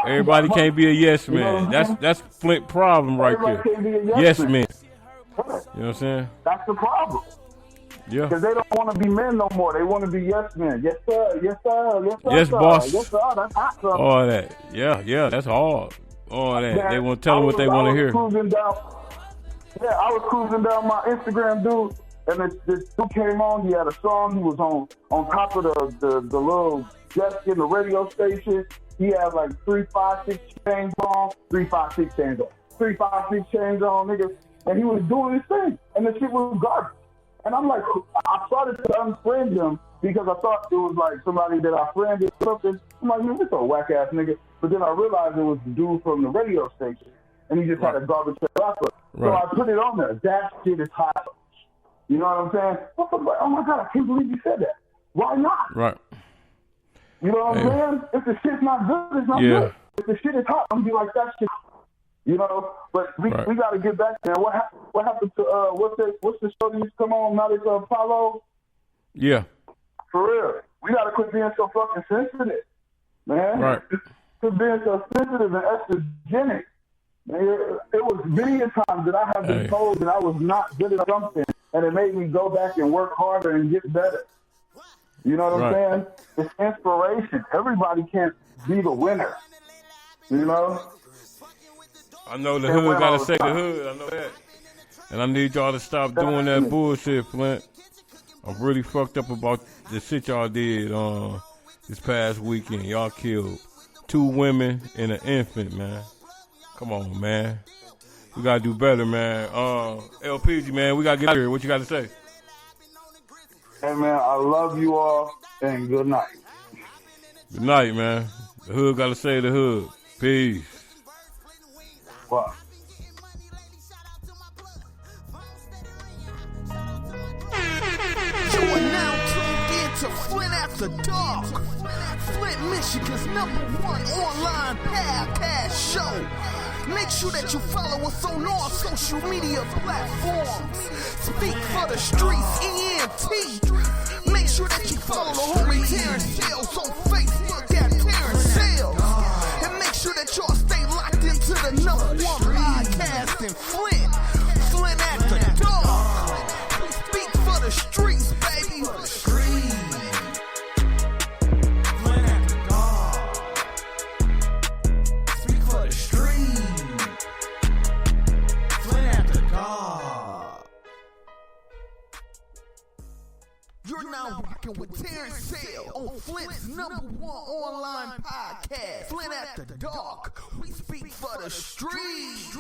Everybody can't be a yes man. That's Flint problem right there. Can't be a yes man. You know what I'm saying? That's the problem. Yeah. Because they don't want to be men no more. They want to be yes men. Yes sir. Yes sir. Yes sir. Yes boss. Yes sir. That's hot. All that. Yeah. That's hard. All that. They want to tell them what they want to hear. I was cruising down my Instagram, dude, and this dude came on. He had a song. He was on top of the little desk in the radio station. He had like 356 chains on, 356 chains on, 356 chains on, nigga. And he was doing his thing, and the shit was garbage. And I'm like, I started to unfriend him because I thought it was like somebody that I friended or something. I'm like, man, this is a whack ass nigga. But then I realized it was the dude from the radio station, and he just had a garbage rapper. So I put it on there. That shit is hot. You know what I'm saying? Oh my God, I can't believe you said that. Why not? Right. You know what I'm saying? If the shit's not good, it's not good. If the shit is hot, I'm gonna be like, that shit. You know, but we got to get back there. What happened to what's the show that used to come on? Now it's Apollo. Yeah. For real, we got to quit being so fucking sensitive, man. Right. Quit being so sensitive and estrogenic. Man, it was many times that I have been told that I was not good at something, and it made me go back and work harder and get better. You know what I'm saying? It's inspiration. Everybody can't be the winner. You know. I know the hood gotta say the hood. I know that. And I need y'all to stop doing that bullshit, Flint. I'm really fucked up about the shit y'all did this past weekend. Y'all killed 2 women and an infant, man. Come on, man. We gotta do better, man. LPG, man, we gotta get out of here. What you gotta say? Hey, man, I love you all, and good night. Good night, man. The hood gotta say the hood. Peace. Wow. You are now tuned in to Flint After Dark, Flint, Michigan's #1 online podcast show. Make sure that you follow us on all social media platforms. Speak for the streets, ENT. Make sure that you follow the homie Terrence Sales on Facebook at Terrence Sales. And make sure that y'all stay locked into the #1 podcast in Flint, Flint After Dark. We speak for the streets, baby. For the streets. Flint After Dark. Speak for the streets. Flint After Dark. You're now rocking with Terrence Sale on Flint's #1 online podcast, Flint After Dark. We speak for the streets.